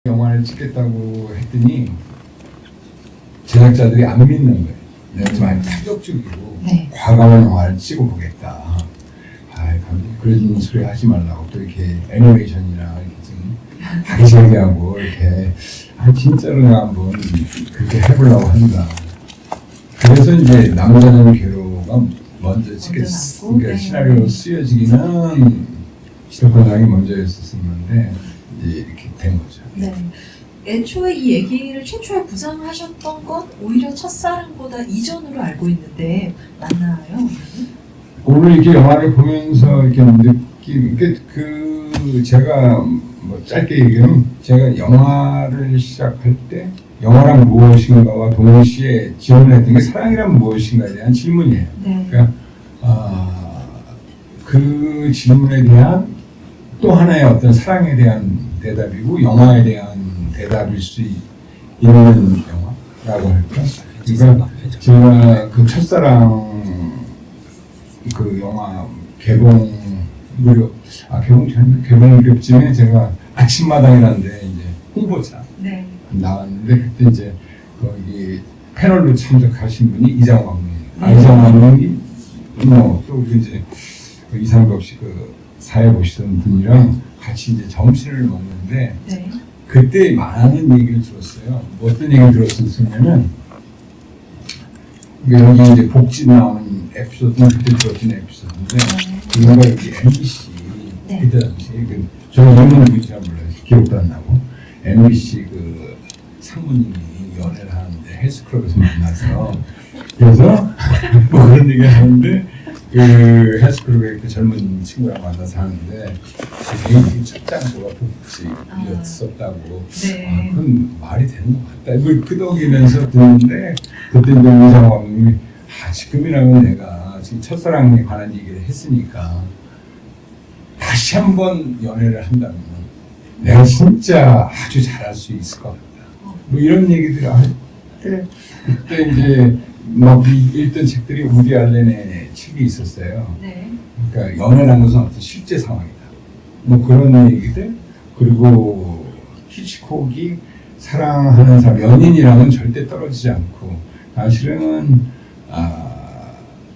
영화를 찍겠다고 했더니 제작자들이 안 믿는 거예요. 내가 좀 많이 파격적이고 과감한 영화를 찍어보겠다. 그런 소리 하지 말라고. 또 이렇게 애니메이션이나 이렇게 좀 하기자기하고 이렇게 진짜로 나 한번 그렇게 해보려고 한다. 그래서 이제 남자는 괴로가 먼저 찍겠으니까 시나리오 쓰여지기는 시도권장이 먼저였었는데 이제 이렇게 된 거죠. 네. 애초에 이 얘기를 최초에 구상하셨던 건 오히려 첫사랑보다 이전으로 알고 있는데 맞나요? 오늘 이렇게 영화를 보면서 이렇게 느낀 그 제가 뭐 짧게 얘기하면 제가 영화를 시작할 때 영화란 무엇인가와 동시에 질문했던 게 사랑이란 무엇인가에 대한 질문이에요. 네. 그러니까 그 질문에 대한 또 하나의 어떤 사랑에 대한 대답이고 영화에 대한 대답일 수 있는 영화라고 할까? 그러니까 제가 그 첫사랑 그 영화 개봉 무렵쯤에 제가 아침마당이라는데 이제 홍보차 나왔는데 그때 이제 거기 패널로 참석하신 분이 이장왕님이에요. 이장왕님이 또 이제 이상덕 씨 그 사회 보시던 분이랑 같이 이제 점심을 먹는데 그때 많은 얘기를 들었어요. 뭐 어떤 얘기를 들었었냐면 여기 이제 복지 나오는 에피소드는 그때 들었던 에피소드인데 이거가 여기 MBC 그때 당시에 저는 이름은 누군지 잘 몰라요. 기억도 안 나고 MBC 그 상무님이 연애를 하는데 헬스클럽에서 만나서 그래서 뭐 그런 얘기를 하는데 그 헬스클럽에 그 젊은 친구랑 만나서 하는데 그 첫 장소가 복지였었다고. 그건 말이 되는 것 같다. 이걸 끄덕이면서 듣는데 그때 이제 이장왕님이 지금이라면 내가 지금 첫사랑에 관한 얘기를 했으니까 다시 한번 연애를 한다면 내가 진짜 아주 잘할 수 있을 것 같다. 뭐 이런 얘기들을 할 때 그때 이제 막 읽던 책들이 우디 알렌의 책이 있었어요. 그러니까 연애라는 것은 어떤 실제 상황이다. 뭐 그런 얘기들. 그리고 히치콕이 사랑하는 사람, 연인이랑은 절대 떨어지지 않고 사실은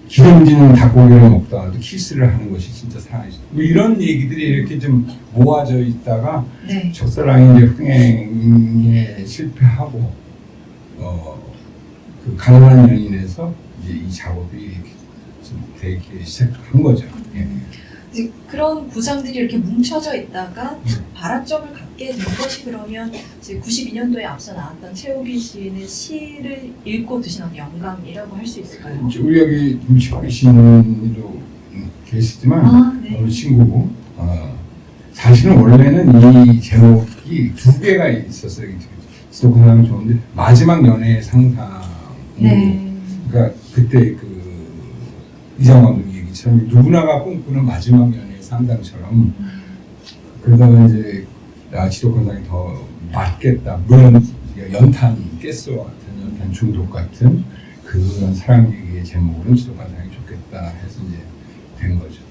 기름진 닭고기를 먹다가도 키스를 하는 것이 진짜 사랑이죠. 뭐 이런 얘기들이 이렇게 좀 모아져 있다가 첫사랑이 이제 흥행에 실패하고 그 가난한 연인에서 이제 이 작업이 이렇게 좀 되기 시작한 거죠. 그런 구상들이 이렇게 뭉쳐져 있다가 발화점을 갖게 된 것이 그러면 이제 92년도에 앞서 나왔던 최우기 시인의 시를 읽고 드신 어떤 영감이라고 할 수 있을까요? 우리 여기 최우기 시인도 계시지만 우리 친구고 사실은 원래는 이 제목이 두 개가 있었어요. 스토크는 좋은데 마지막 연애의 상상. 그러니까 그때 그 이장원 얘기처럼 누구나가 꿈꾸는 마지막 연애의 상상처럼 그러다가 이제 지도권상이 더 맞겠다. 물론 연탄 가스와 같은 연탄 중독 같은 그런 사랑 얘기의 제목으로 지도권상이 좋겠다 해서 이제 된 거죠.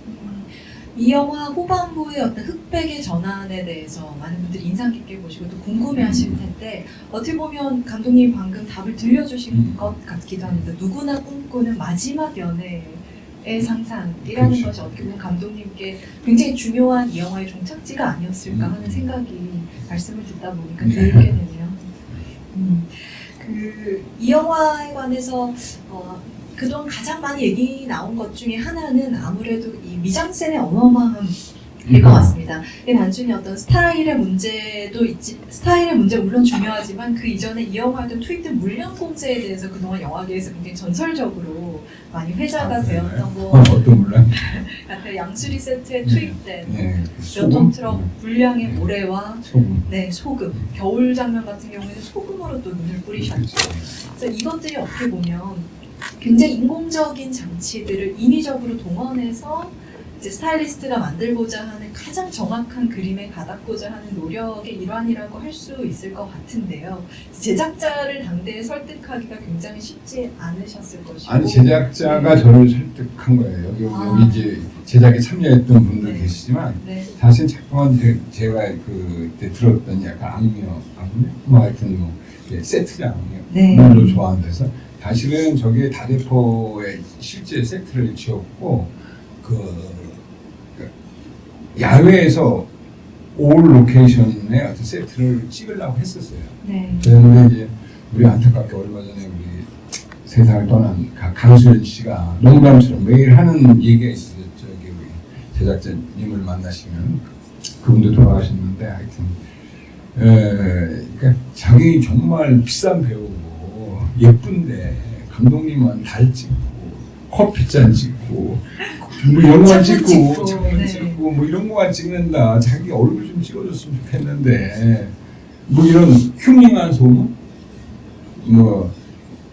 이 영화 후반부의 어떤 흑백의 전환에 대해서 많은 분들이 인상 깊게 보시고 또 궁금해하실 텐데 어떻게 보면 감독님 방금 답을 들려주신 것 같기도 합니다. 누구나 꿈꾸는 마지막 연애의 상상이라는 것이 어떻게 보면 감독님께 굉장히 중요한 이 영화의 종착지가 아니었을까 하는 생각이 말씀을 듣다 보니까 들게 되네요. 이 영화에 관해서 그동안 가장 많이 얘기 나온 것 중에 하나는 아무래도 이 미장센의 어마어마함일 것 같습니다. 이게 단순히 어떤 스타일의 문제 물론 중요하지만 그 이전에 이 영화에도 투입된 물량 공세에 대해서 그동안 영화계에서 굉장히 전설적으로 많이 회자가 되었던 거. 어떤 물량? 같아요. 양수리 세트에 투입된 몇 톤 트럭 물량의 모래와 소금. 겨울 장면 같은 경우에는 소금으로 또 눈을 뿌리셨죠. 그래서 이것들이 어떻게 보면 굉장히 인공적인 장치들을 인위적으로 동원해서 이제 스타일리스트가 만들고자 하는 가장 정확한 그림에 가닿고자 하는 노력의 일환이라고 할 수 있을 것 같은데요. 제작자를 당대에 설득하기가 굉장히 쉽지 않으셨을 것이고. 아니 제작자가 저를 설득한 거예요. 여기 이제 제작에 참여했던 분들 네. 계시지만 네. 사실 자꾸만 제가 그때 들었던 약간 악뮤 뭐 하여튼 뭐 세트장을 네. 좋아하는 데서 사실은 저게 다대포에 실제 세트를 지었고 그 야외에서 올 로케이션에 어떤 세트를 찍으려고 했었어요. 네. 그런데 이제 우리 안타깝게 얼마 전에 우리 세상을 떠난 강수연 씨가 농담처럼 매일 하는 얘기가 있어요. 저기 우리 제작자님을 만나시면 그분도 돌아가셨는데 하여튼 그러니까 자기 정말 비싼 배우고 예쁜데 감독님은 달 찍고 커피잔 찍고 뭐 영화 찍고 장면 네. 찍고 뭐 이런 거만 찍는다. 자기 얼굴 좀 찍어줬으면 좋겠는데 뭐 이런 흉흉한 소문 뭐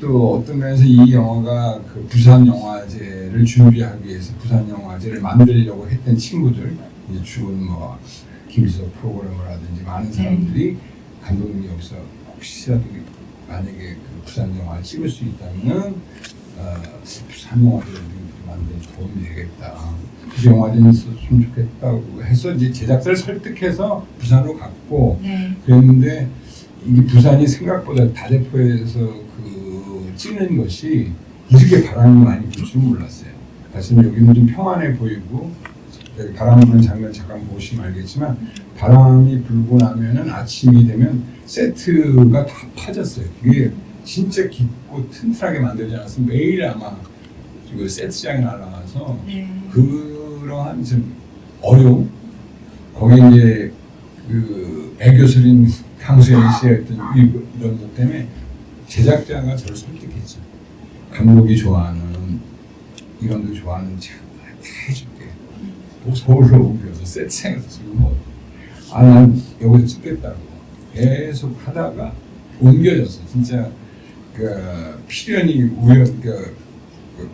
또 어떤 면에서 이 영화가 그 부산 영화제를 준비하기 위해서 부산 영화제를 만들려고 했던 친구들 이제 죽은 뭐 김수석 프로그래머라든지 많은 사람들이 감독님이 여기서 혹시라도 만약에 그 부산 영화를 찍을 수 있다면 부산 영화제를 만드는 도움이 되겠다. 그 영화제는 있었으면 좋겠다고 해서 이제 제작사를 설득해서 부산으로 갔고 네. 그랬는데 이게 부산이 생각보다 다대포에서 그 찍는 것이 이렇게 바람이 많이 불 줄 몰랐어요. 사실 여기는 좀 평안해 보이고 바람 부는 장면 잠깐 보시면 알겠지만 바람이 불고 나면은 아침이 되면 세트가 다 파졌어요. 그게 진짜 깊고 튼튼하게 만들지 않았으면 매일 아마 그 세트장에 날아가서 네. 그러한 좀 어려움 거기 이제 그 애교스린 강수연 씨의 어떤 이런 것 때문에 제작자가 저를 설득했죠. 감독이 좋아하는 이런도 좋아하는 다 해줄게. 또 서울로 옮겨서 세트장에서 지금 난 여기서 찍겠다고 계속 하다가 옮겨졌어. 진짜 그 필연이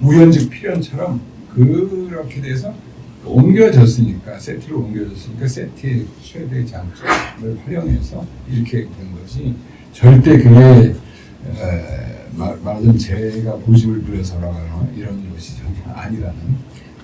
우연적 필연처럼 그렇게 돼서 옮겨졌으니까 세트를 옮겨졌으니까 세트의 최대 장점을 활용해서 이렇게 된 것이 절대 그게 말하자면 제가 고집을 부려서라거나 이런 것이 전혀 아니라는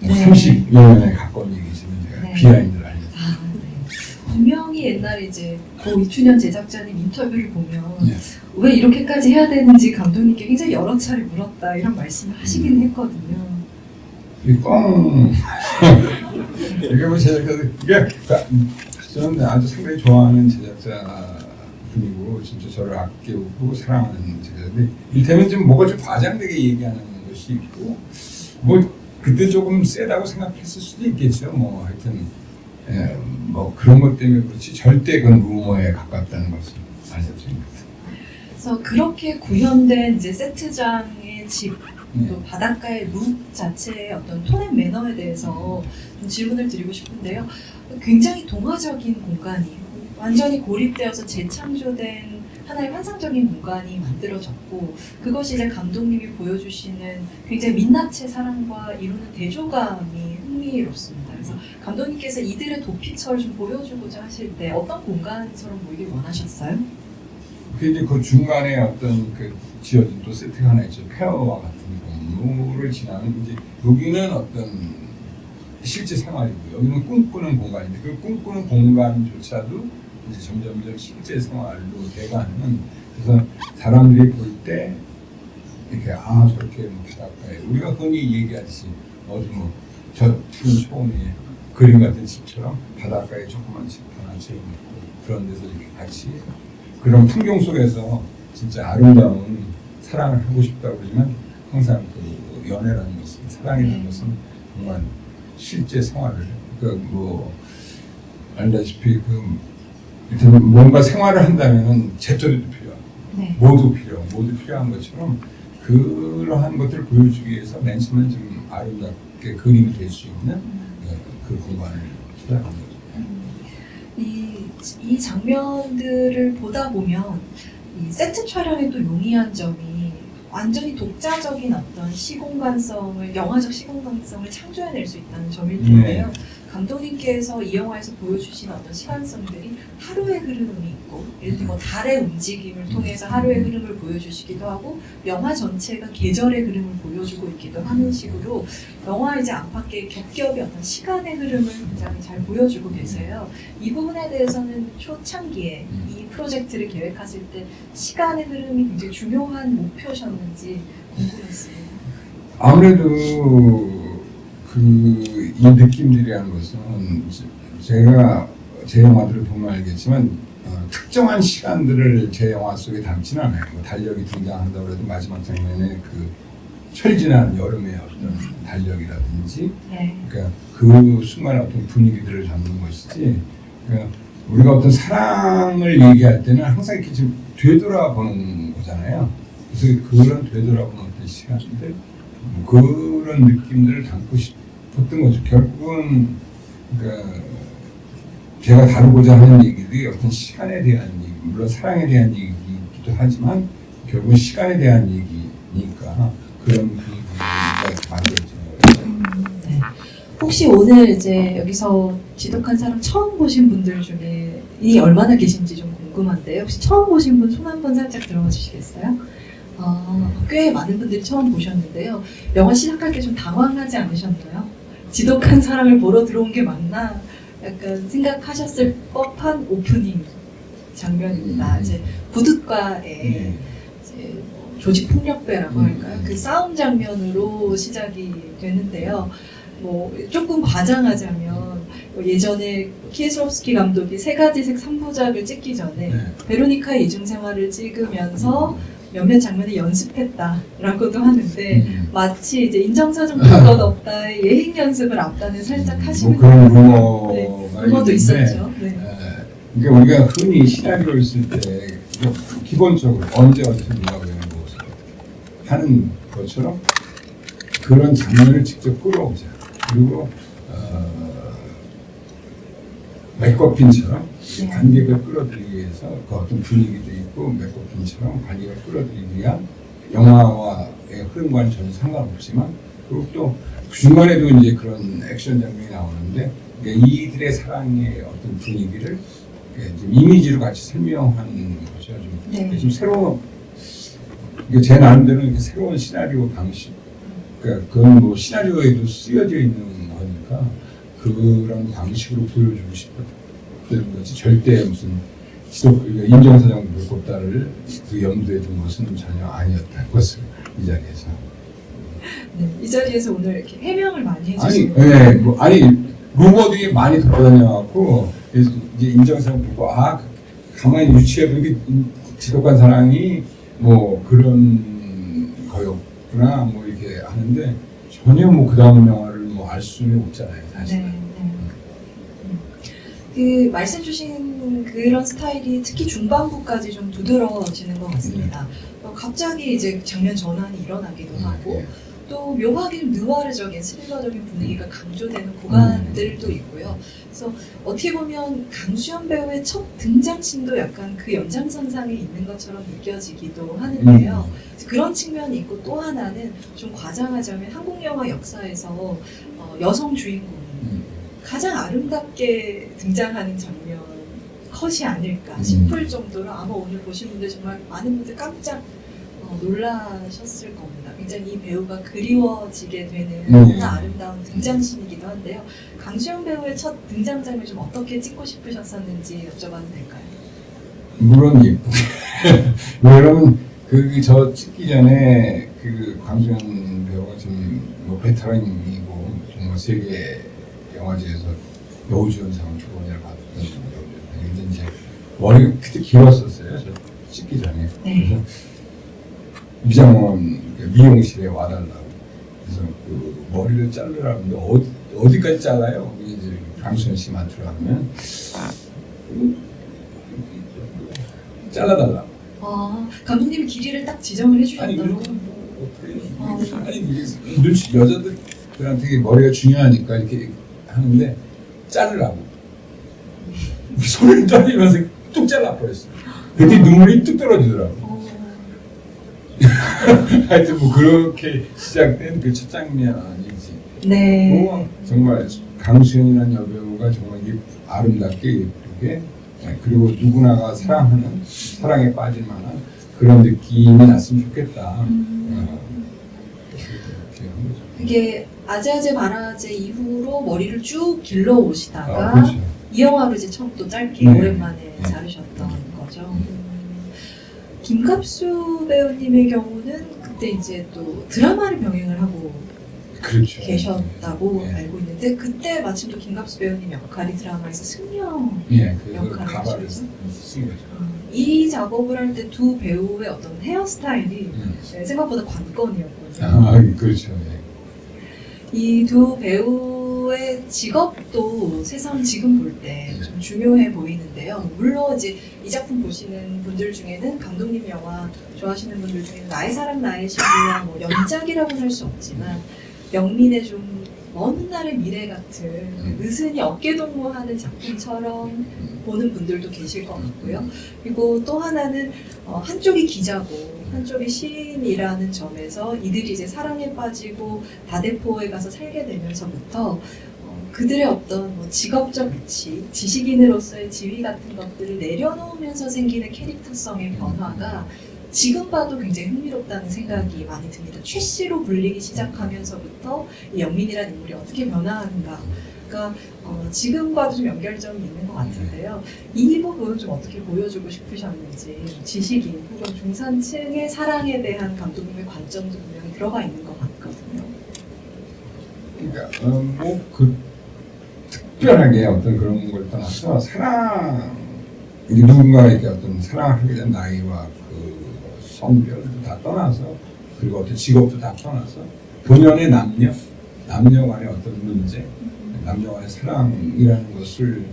네. 30여 년에 가까운 얘기지만 제가 네. 비하인드를 알려드립니다. 네. 분명히 옛날에 이제 고 이춘현 제작자님 인터뷰를 보면 네. 왜 이렇게까지 해야 되는지 감독님께 굉장히 여러 차례 물었다 이런 말씀을 하시긴 했거든요. 이 이게 뭐 제작자들 이게 저는 아주 상당히 좋아하는 제작자 분이고 진짜 저를 아끼고 사랑하는 제작자인데 이를테면 좀 뭐가 좀 과장되게 얘기하는 것이 있고 뭐 그때 조금 세다고 생각했을 수도 있겠죠. 뭐 하여튼 뭐 그런 것 때문에 그렇지 절대 그건 루머에 가깝다는 것을 알려드립니다. 그래서 그렇게 구현된 이제 세트장의 집, 네. 또 바닷가의 룩 자체의 어떤 톤앤 매너에 대해서 좀 질문을 드리고 싶은데요. 굉장히 동화적인 공간이에요. 완전히 고립되어서 재창조된 하나의 환상적인 공간이 만들어졌고 그것이 이제 감독님이 보여주시는 굉장히 민낯의 사랑과 이루는 대조감이 흥미롭습니다. 그래서 감독님께서 이들의 도피처를 좀 보여주고자 하실 때 어떤 공간처럼 보이길 원하셨어요? 그 이제 그 중간에 어떤 그 지어진 또 세트가 하나 있죠. 페어와 같은 건물을 지나면 이제 여기는 어떤 실제 생활이고 여기는 꿈꾸는 공간인데 그 꿈꾸는 공간조차도 이제 점점 실제 생활로 돼가는 그래서 사람들이 볼 때 이렇게 저렇게 바닷가에 우리가 흔히 얘기하듯이 어디 뭐 저 푸른 초원에 그림 같은 집처럼 바닷가에 조그만 집 하나 지어놓고 그런 데서 이렇게 같이 그런 풍경 속에서 진짜 아름다운 사랑을 하고 싶다고 그러지만 항상 그 연애라는 것은 사랑이라는 것은 정말 실제 생활을 뭐 알다시피 일단 뭔가 생활을 한다면은 재떨이도 필요하고 네. 모두 필요한 것처럼 그러한 것들을 보여주기 위해서 맨 처음에 좀 아름답게 그림이 될 수 있는 그 공간을 찾아간 거죠. 이 장면들을 보다 보면 이 세트 촬영에 또 용이한 점이 완전히 독자적인 어떤 시공간성을, 영화적 시공간성을 창조해낼 수 있다는 점일 텐데요. 감독님께서 이 영화에서 보여주신 어떤 시간성들이 하루의 흐름이 있고, 예를 들어 달의 움직임을 통해서 하루의 흐름을 보여주시기도 하고, 영화 전체가 계절의 흐름을 보여주고 있기도 하는 식으로 영화 이제 안팎의 겹겹이 어떤 시간의 흐름을 굉장히 잘 보여주고 계세요. 이 부분에 대해서는 초창기에 이 프로젝트를 계획하실 때 시간의 흐름이 굉장히 중요한 목표셨는지 궁금했습니다. 아무래도 이 느낌들이라는 것은 제가 제 영화들을 보면 알겠지만 특정한 시간들을 제 영화 속에 담지는 않아요. 뭐 달력이 등장한다고 해도 마지막 장면에 그 철진한 여름의 어떤 달력이라든지 그러니까 그 순간의 어떤 분위기들을 담는 것이지 그러니까 우리가 어떤 사랑을 얘기할 때는 항상 이렇게 좀 되돌아보는 거잖아요. 그래서 그런 되돌아보는 어떤 시간들 그런 느낌들을 담고 싶었던 거죠. 결국은 그러니까 제가 다루고자 하는 얘기들이 어떤 시간에 대한 얘기, 물론 사랑에 대한 얘기이기도 하지만 결국은 시간에 대한 얘기니까 그런 분위기가 만들어지는 거죠. 네. 혹시 오늘 이제 여기서 지독한 사람 처음 보신 분들 중에 이 얼마나 계신지 좀 궁금한데요. 혹시 처음 보신 분 손 한번 살짝 들어봐 주시겠어요? 꽤 많은 분들이 처음 보셨는데요. 영화 시작할 때 좀 당황하지 않으셨나요? 지독한 사람을 보러 들어온 게 맞나? 약간 생각하셨을 법한 오프닝 장면입니다. 이제 부둣가에 이제 조직 폭력배라고 할까요? 그 싸움 장면으로 시작이 되는데요. 뭐 조금 과장하자면 예전에 키에슬롭스키 감독이 세 가지색 3부작을 찍기 전에 베로니카의 이중생활을 찍으면서 몇몇 장면을 연습했다라고도 하는데 마치 이제 인정사정 볼 것 없다 예행 연습을 앞단에 살짝 하시는 그런 루머도 있었죠. 네. 그러니까 우리가 흔히 시나리오를 쓸 때 기본적으로 언제 어떻게 누가 왜 무엇을 하는 것처럼 그런 장면을 직접 끌어오자. 그리고 맥거핀처럼 관객을 끌어들이기 위해서 그 어떤 분위기도 있고 맥거핀처럼 관객을 끌어들이기 위한 영화와의 흐름과는 전혀 상관없지만 그리고 또 중간에도 이제 그런 액션 장면이 나오는데 그러니까 이들의 사랑의 어떤 분위기를 좀 이미지로 같이 설명하는 거죠. 좀 새로운 제 나름대로 이렇게 새로운 시나리오 방식 그러니까 그건 뭐 시나리오에도 쓰여져 있는 거니까 그런 방식으로 보여주고 싶었던 거지 절대 무슨 인정사정 불꽃다를 그 염두에 둔 것은 전혀 아니었다는 것을 이 자리에서 이 자리에서 오늘 이렇게 해명을 많이 해주시는 아니 루머들이 많이 돌아다녀갖고 이제 인정사정 불꽃 가만히 유치해보니 지독한 사랑이 뭐 그런 거였구나 뭐 이렇게 하는데 전혀 뭐 그 다음 영화를 뭐 알 수는 없잖아요 사실. 그 말씀 주신 그런 스타일이 특히 중반부까지 좀 두드러지는 것 같습니다. 갑자기 이제 장면 전환이 일어나기도 하고 또 묘하게 좀 느와르적인 스릴러적인 분위기가 강조되는 구간들도 있고요. 그래서 어떻게 보면 강수연 배우의 첫 등장씬도 약간 그 연장선상에 있는 것처럼 느껴지기도 하는데요. 그런 측면이 있고 또 하나는 좀 과장하자면 한국 영화 역사에서 여성 주인공이 가장 아름답게 등장하는 장면 컷이 아닐까 싶을 정도로 아마 오늘 보신 분들 정말 많은 분들 깜짝 놀라셨을 겁니다. 굉장히 이 배우가 그리워지게 되는 너무나 아름다운 등장신이기도 한데요. 강수연 배우의 첫 등장장면 좀 어떻게 찍고 싶으셨었는지 여쭤봐도 될까요? 물론 예쁘게. 왜냐면 저 찍기 전에 그 강수연 배우가 좀 뭐 베테랑이고 정말 세계 영화제에서 여우주연상을 두 번이나 받았던 여우주연상. 근데 이제 머리가 그때 길었었어요. 저 찍기 전에. 그래서 미장원 미용실에 와달라고. 그래서 그 머리를 자르라고 하는데 어디까지 잘라요? 이제 강수연 씨만 들어가면 잘라달라고. 감독님이 길이를 딱 지정을 해주셨다고? 아니 눈치 여자들한테 머리가 중요하니까 이렇게 하는데 자르라고 손을 떨리면서 뚝 잘라버렸어요. 그때 눈물이 뚝 떨어지더라고. 하여튼 뭐 그렇게 시작된 그 첫 장면이지. 네. 정말 강수연이라는 여배우가 정말 아름답게 예쁘게 그리고 누구나가 사랑하는 사랑에 빠질 만한 그런 느낌이 났으면 좋겠다. 이게 아재아재 바라제 이후로 머리를 쭉 길러 오시다가 그렇죠. 이 영화로 이제 처음 또 짧게 네. 오랜만에 자르셨던 거죠. 김갑수 배우님의 경우는 그때 이제 또 드라마를 병행을 하고 그렇죠. 계셨다고 네. 알고 있는데 그때 마침 또 김갑수 배우님 역할이 드라마에서 승려 예, 그래서 역할을 가발을 하시면서? 쓴 거죠. 이 작업을 할 때 두 배우의 어떤 헤어스타일이 생각보다 관건이었거든요. 아, 그렇죠. 예. 이 두 배우의 직업도 세상 지금 볼 때 좀 중요해 보이는데요. 물론 이제 이 작품 보시는 분들 중에는 감독님 영화 좋아하시는 분들 중에는 나의 사랑 나의 신부와 뭐 연작이라고는 할 수 없지만 영민의 좀 먼 훗날의 미래 같은 느슨히 어깨동무하는 작품처럼 보는 분들도 계실 것 같고요. 그리고 또 하나는 한쪽이 기자고 한쪽이 시인이라는 점에서 이들이 이제 사랑에 빠지고 다대포에 가서 살게 되면서부터 그들의 어떤 뭐 직업적 위치, 지식인으로서의 지위 같은 것들을 내려놓으면서 생기는 캐릭터성의 변화가 지금 봐도 굉장히 흥미롭다는 생각이 많이 듭니다. 최 씨로 불리기 시작하면서부터 이 영민이라는 인물이 어떻게 변화하는가. 그러니까 지금 봐도 좀 연결점이 있는 것 같은데요. 이 부분 좀 어떻게 보여주고 싶으셨는지 지식인 혹은 중산층의 사랑에 대한 감독님의 관점도 분명히 들어가 있는 것 같거든요. 그러니까 뭐그 특별하게 어떤 그런 걸 떠나서 사랑 누군가에게 어떤 사랑하게 된 나이와 그 성별 다 떠나서 그리고 어떤 직업도 다 떠나서 본연의 남녀 간의 어떤 문제, 남녀 간의 사랑이라는 것을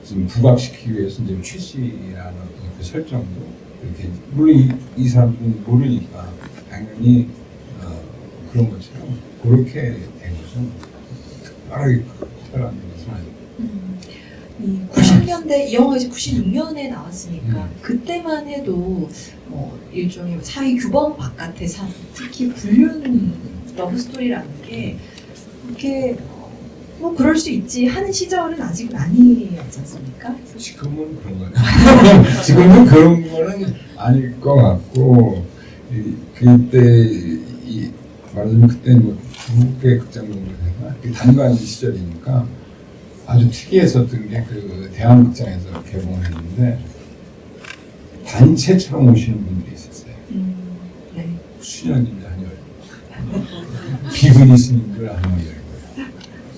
좀 부각시키기 위해서 이제 최 씨라는 어떤 그 설정도 이렇게 물론 이 사람들은 모르니까 당연히 그런 것처럼 그렇게 된 거죠. 특별하게 특별한 것은 아니고. 이 90년대 이 영화가 이제 96년에 나왔으니까 그때만 해도 일종의 사회 규범 바깥의 삶, 특히 불륜 러브 스토리라는 게 이렇게 뭐 그럴 수 있지 하는 시절은 아직은 아니었지 않습니까? 지금은 그런 거네. 지금은 그런 거는 아닐 것 같고 그때 말하자면 그때 뭐 2개 극장 정도 되나 단관 시절이니까 아주 특이했었던 게 그 대한극장에서 개봉을 했는데 단체처럼 오시는 분들이 있었어요. 네. 수녀님들 한 10명, 비구니 스님들 한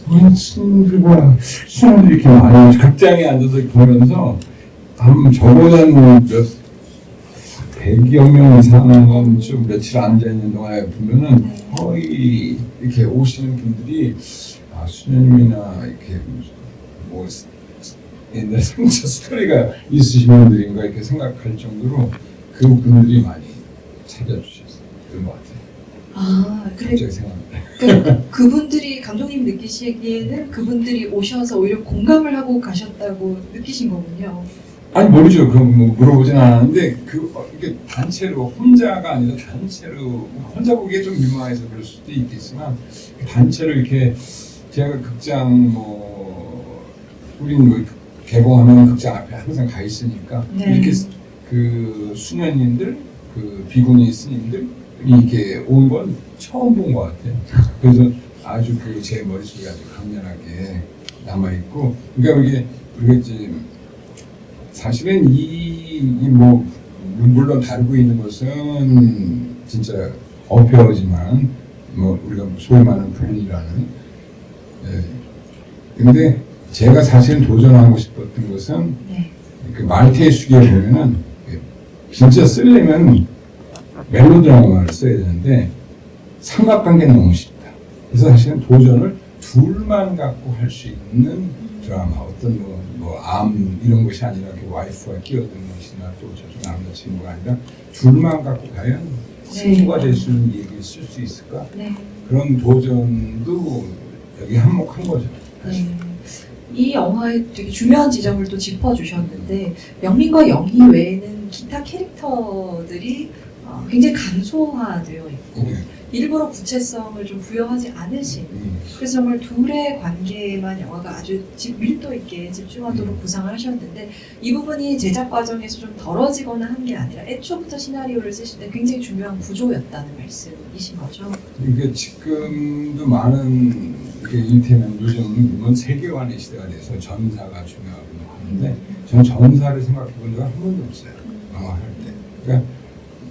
10명. 스님들과 수녀들이 이렇게 많이 극장에 앉아서 보면서 저보다는 몇 100여 명 이상은 좀 며칠 앉아있는 동안에 보면은 거의 이렇게 오시는 분들이 수녀님이나 이렇게 뭐 옛날 성자 스토리가 있으신 분들인가 이렇게 생각할 정도로 그 분들이 많이 찾아주셨던 것 같아요. 아, 그래. 갑자기 생각나요. 그러니까 그분들이 감독님 느끼시기에는 그분들이 오셔서 오히려 공감을 하고 가셨다고 느끼신 거군요. 아니 모르죠. 그럼 뭐 물어보진 않았는데 이게 단체로 혼자가 아니라 단체로 혼자 보기에 좀 민망해서 그럴 수도 있겠지만 단체로 이렇게 제가 극장 우리는 뭐 개봉하면 극장 앞에 항상 가 있으니까 네. 이렇게 그 수녀님들 그 비구니 스님들이 이렇게 온 건 처음 본 것 같아요. 그래서 아주 제 머릿속에 아주 강렬하게 남아 있고 그러니까 우리가 이제 사실은 뭐 물론 다루고 있는 것은 진짜 어폐어지만 뭐 우리가 소위 말하는 불륜이라는 근데 제가 사실 도전하고 싶었던 것은 그 말태의 수기에 보면은 진짜 쓰려면 멜로드라마를 써야 되는데 삼각관계는 너무 쉽다. 그래서 사실은 도전을 둘만 갖고 할 수 있는 드라마 어떤 암 이런 것이 아니라 와이프가 끼어드는 것이나 또 저쪽 남자친구가 아니라 둘만 갖고 과연 승부가 될 수 있는 얘기를 쓸 수 있을까? 네. 그런 도전도 여기 한몫한 거죠. 네. 이 영화의 되게 중요한 지점을 또 짚어주셨는데 영민과 영희 외에는 기타 캐릭터들이 굉장히 간소화되어 있고 네. 일부러 구체성을 좀 부여하지 않으신 그래서 정말 둘의 관계에만 영화가 아주 밀도 있게 집중하도록 구상을 하셨는데 이 부분이 제작 과정에서 좀 덜어지거나 한 게 아니라 애초부터 시나리오를 쓰실 때 굉장히 중요한 구조였다는 말씀이신 거죠? 이게 지금도 많은 이를테면 요즘 물론 세계관의 시대가 돼서 전사가 중요하고 하는데 전 전사를 생각해 본 적은 한 번도 없어요. 영화 할 때. 그러니까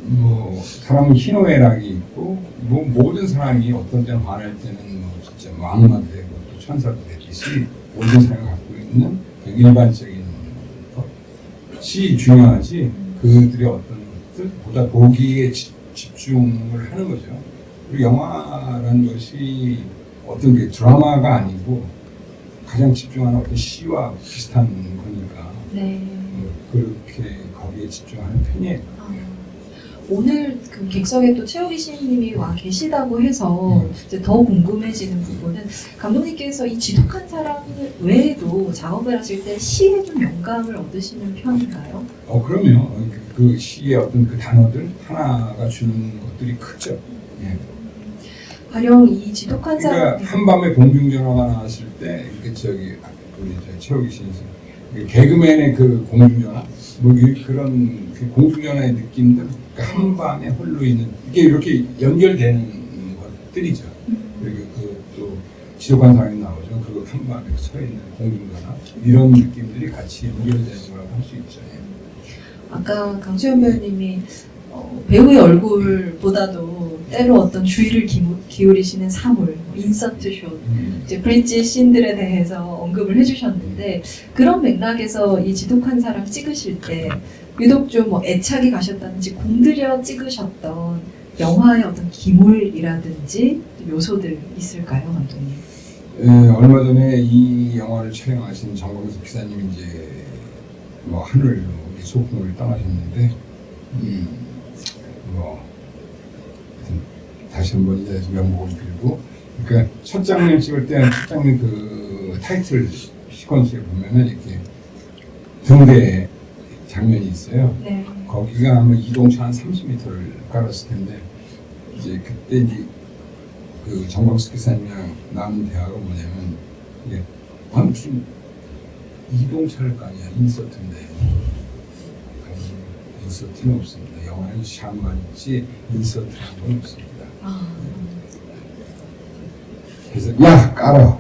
뭐 사람은 희노애락이 있고 뭐 모든 사람이 어떤 때는 화날 때는 뭐 진짜 왕만 되고 또 천사도 되듯이 모든 사람이 갖고 있는 그 일반적인 것이 중요하지 그들의 어떤 것들보다 거기에 집중을 하는 거죠. 그리고 영화라는 것이 어떤 게 드라마가 아니고 가장 집중하는 어떤 시와 비슷한 거니까 네. 그렇게 거기에 집중하는 편이에요. 오늘 그 객석에 또 최우리 시인님이 와 계시다고 해서 이제 더 궁금해지는 부분은 감독님께서 이 지독한 사람 외에도 작업을 하실 때 시에 좀 영감을 얻으시는 편인가요? 그럼요. 그 시의 어떤 그 단어들 하나가 주는 것들이 크죠. 예. 가령 이 지독한 사람 그러니까 한밤에 공중전화가 나왔을 때 우리 최욱이 씨는 개그맨의 그 공중전화 뭐 그런 그 공중전화의 느낌들 그러니까 한밤에 홀로 있는 이게 이렇게 연결되는 것들이죠. 그리고 그또 지독한 사람이 나오죠. 그 한밤에 서 있는 공중전화 이런 느낌들이 같이 연결되는 거라고 할 수 있죠. 아까 강수현 배우님이 배우의 얼굴보다도 때로 어떤 주의를 기울이시는 사물, 인서트 숏, 이제 브릿지 씬들에 대해서 언급을 해주셨는데 그런 맥락에서 이 지독한 사람 찍으실 때 유독 좀 뭐 애착이 가셨다든지 공들여 찍으셨던 영화의 어떤 기물이라든지 요소들 있을까요, 감독님? 얼마 전에 이 영화를 촬영하신 정광석 기사님이 이제 뭐 하늘로 소풍을 떠나셨는데 뭐 다시 한번 이제 명복을 빌고 그러니까 첫 장면 찍을 때 첫 장면 그 타이틀 시퀀스에 보면은 이렇게 등대 장면이 있어요. 네. 거기가 아마 이동차 한 30m를 깔았을 텐데 이제 그때 이제 그 정광석 기사님이랑 나눈 대화가 뭐냐면 이게 무슨 이동차를 까냐 인서트인데 인서트는 없습니다. 영화는 샷만 있지 인서트라는 건 없습니다. 그래서 야 깔아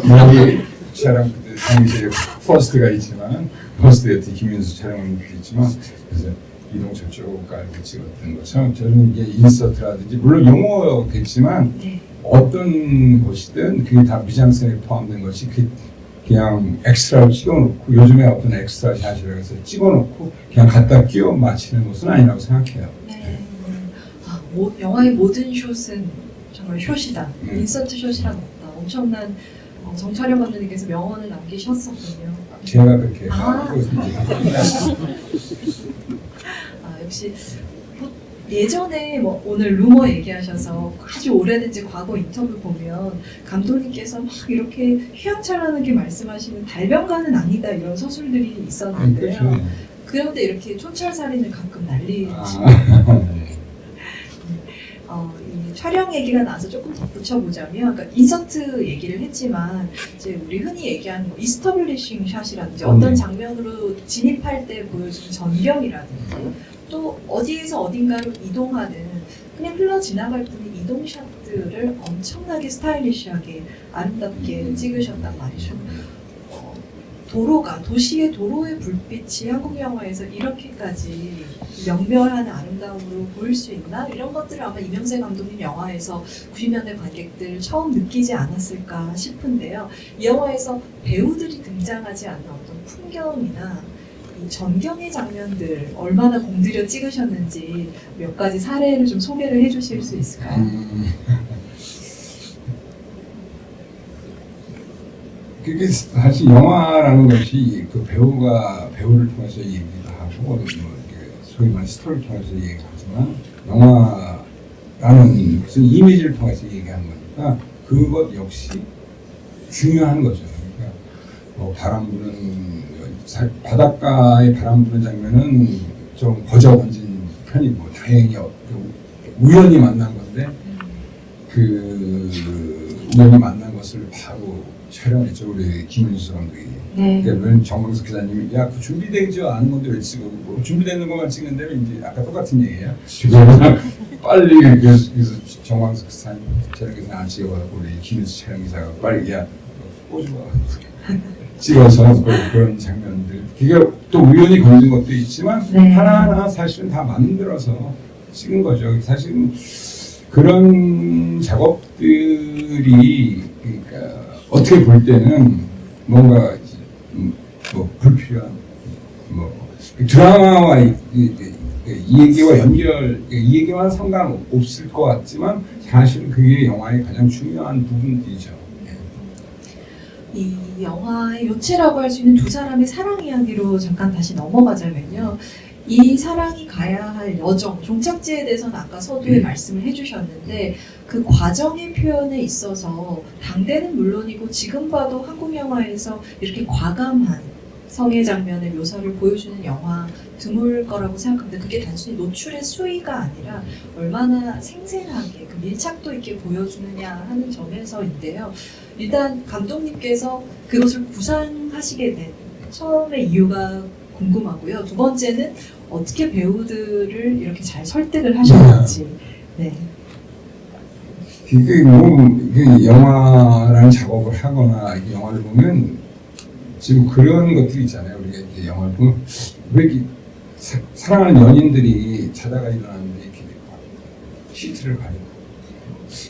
여기 촬영 그때 당시에 퍼스트가 있지만 퍼스트였던 김윤수 촬영을 있지만 그래서 이동차 쭉 깔고 찍었던 것처럼 저는 이게 인서트라든지 물론 용어겠지만 네. 어떤 것이든 그게 다 미장센에 포함된 것이 그냥 엑스트라를 찍어놓고 요즘에 어떤 엑스트라 샷이라고 해서 찍어놓고 그냥 갖다 끼워 맞히는 것은 아니라고 생각해요. 네. 영화의 모든 숏은 정말 숏이다. 인서트 숏이란 없다. 엄청난 정촬영 감독님께서 명언을 남기셨었군요. 제가 그렇게 역시 예전에 뭐 오늘 루머 얘기하셔서 아주 오래된 지 과거 인터뷰 보면 감독님께서 막 이렇게 휘황찬란하게 말씀하시는 달변가는 아니다 이런 서술들이 있었는데요. 그렇죠. 그런데 이렇게 촌철살인을 가끔 날리시고 이 촬영 얘기가 나와서 조금 덧붙여보자면 그러니까 인서트 얘기를 했지만 이제 우리 흔히 얘기하는 뭐 이스터블리싱 샷이라든지 어떤 장면으로 진입할 때 보여주는 전경이라든지 또 어디에서 어딘가로 이동하는 그냥 흘러 지나갈 뿐인 이동샷들을 엄청나게 스타일리시하게 아름답게 찍으셨단 말이죠. 도시의 도로의 불빛이 한국 영화에서 이렇게까지 명멸한 아름다움으로 보일 수 있나? 이런 것들을 아마 이명세 감독님 영화에서 90년대 관객들 처음 느끼지 않았을까 싶은데요. 이 영화에서 배우들이 등장하지 않는 어떤 풍경이나 이 전경의 장면들 얼마나 공들여 찍으셨는지 몇 가지 사례를 좀 소개를 해주실 수 있을까요? 그게 사실 영화라는 것이 그 배우가 배우를 통해서 얘기도 하고 뭐 소위 말해 스토리를 통해서 얘기하지만 영화라는 것은 이미지를 통해서 얘기하는 거니까 그것 역시 중요한 거죠. 그러니까 뭐 바람 부는 바닷가에 바람 부는 장면은 좀 거저 던진 편히 뭐 다행히 우연히 만난 건데 그 우연히 만난 것을 바로 촬영했죠. 우리 김윤수 감독이. 네. 그러니까 정광석 기자님이 야, 그 준비되지 않은 건데 왜 찍어? 뭐 준비되는 것만 찍는데 이제 아까 똑같은 얘기예요. 빨리 그래서 정광석 기자님 촬영기사 안 찍어가지고 우리 김윤수 촬영기사가 빨리 야 꽂아봐 찍어서 그런 장면들. 그게 또 우연히 건진 것도 있지만 네. 하나하나 사실은 다 만들어서 찍은 거죠. 사실은 그런 작업들이 그러니까 어떻게 볼 때는 뭔가 뭐 불필요한 뭐 드라마와 이 얘기와 연결 이 얘기와는 상관없을 것 같지만 사실 그게 영화의 가장 중요한 부분이죠. 이 영화의 요체라고 할 수 있는 두 사람의 사랑 이야기로 잠깐 다시 넘어가자면요. 이 사랑이 가야 할 여정, 종착지에 대해서는 아까 서두에 말씀을 해주셨는데 그 과정의 표현에 있어서 당대는 물론이고 지금 봐도 한국 영화에서 이렇게 과감한 성의 장면의 묘사를 보여주는 영화 드물 거라고 생각합니다. 그게 단순히 노출의 수위가 아니라 얼마나 생생하게 그 밀착도 있게 보여주느냐 하는 점에서인데요. 일단 감독님께서 그것을 구상하시게 된 처음의 이유가 궁금하고요. 두 번째는 어떻게 배우들을 이렇게 잘 설득을 하셨는지. 네. 이게 영화라는 작업을 하거나 영화를 보면 지금 그런 것들이 있잖아요. 우리가 이제 영화를 보면 왜 이렇게 사랑하는 연인들이 자다가 일어났는데 이렇게 시트를 가리고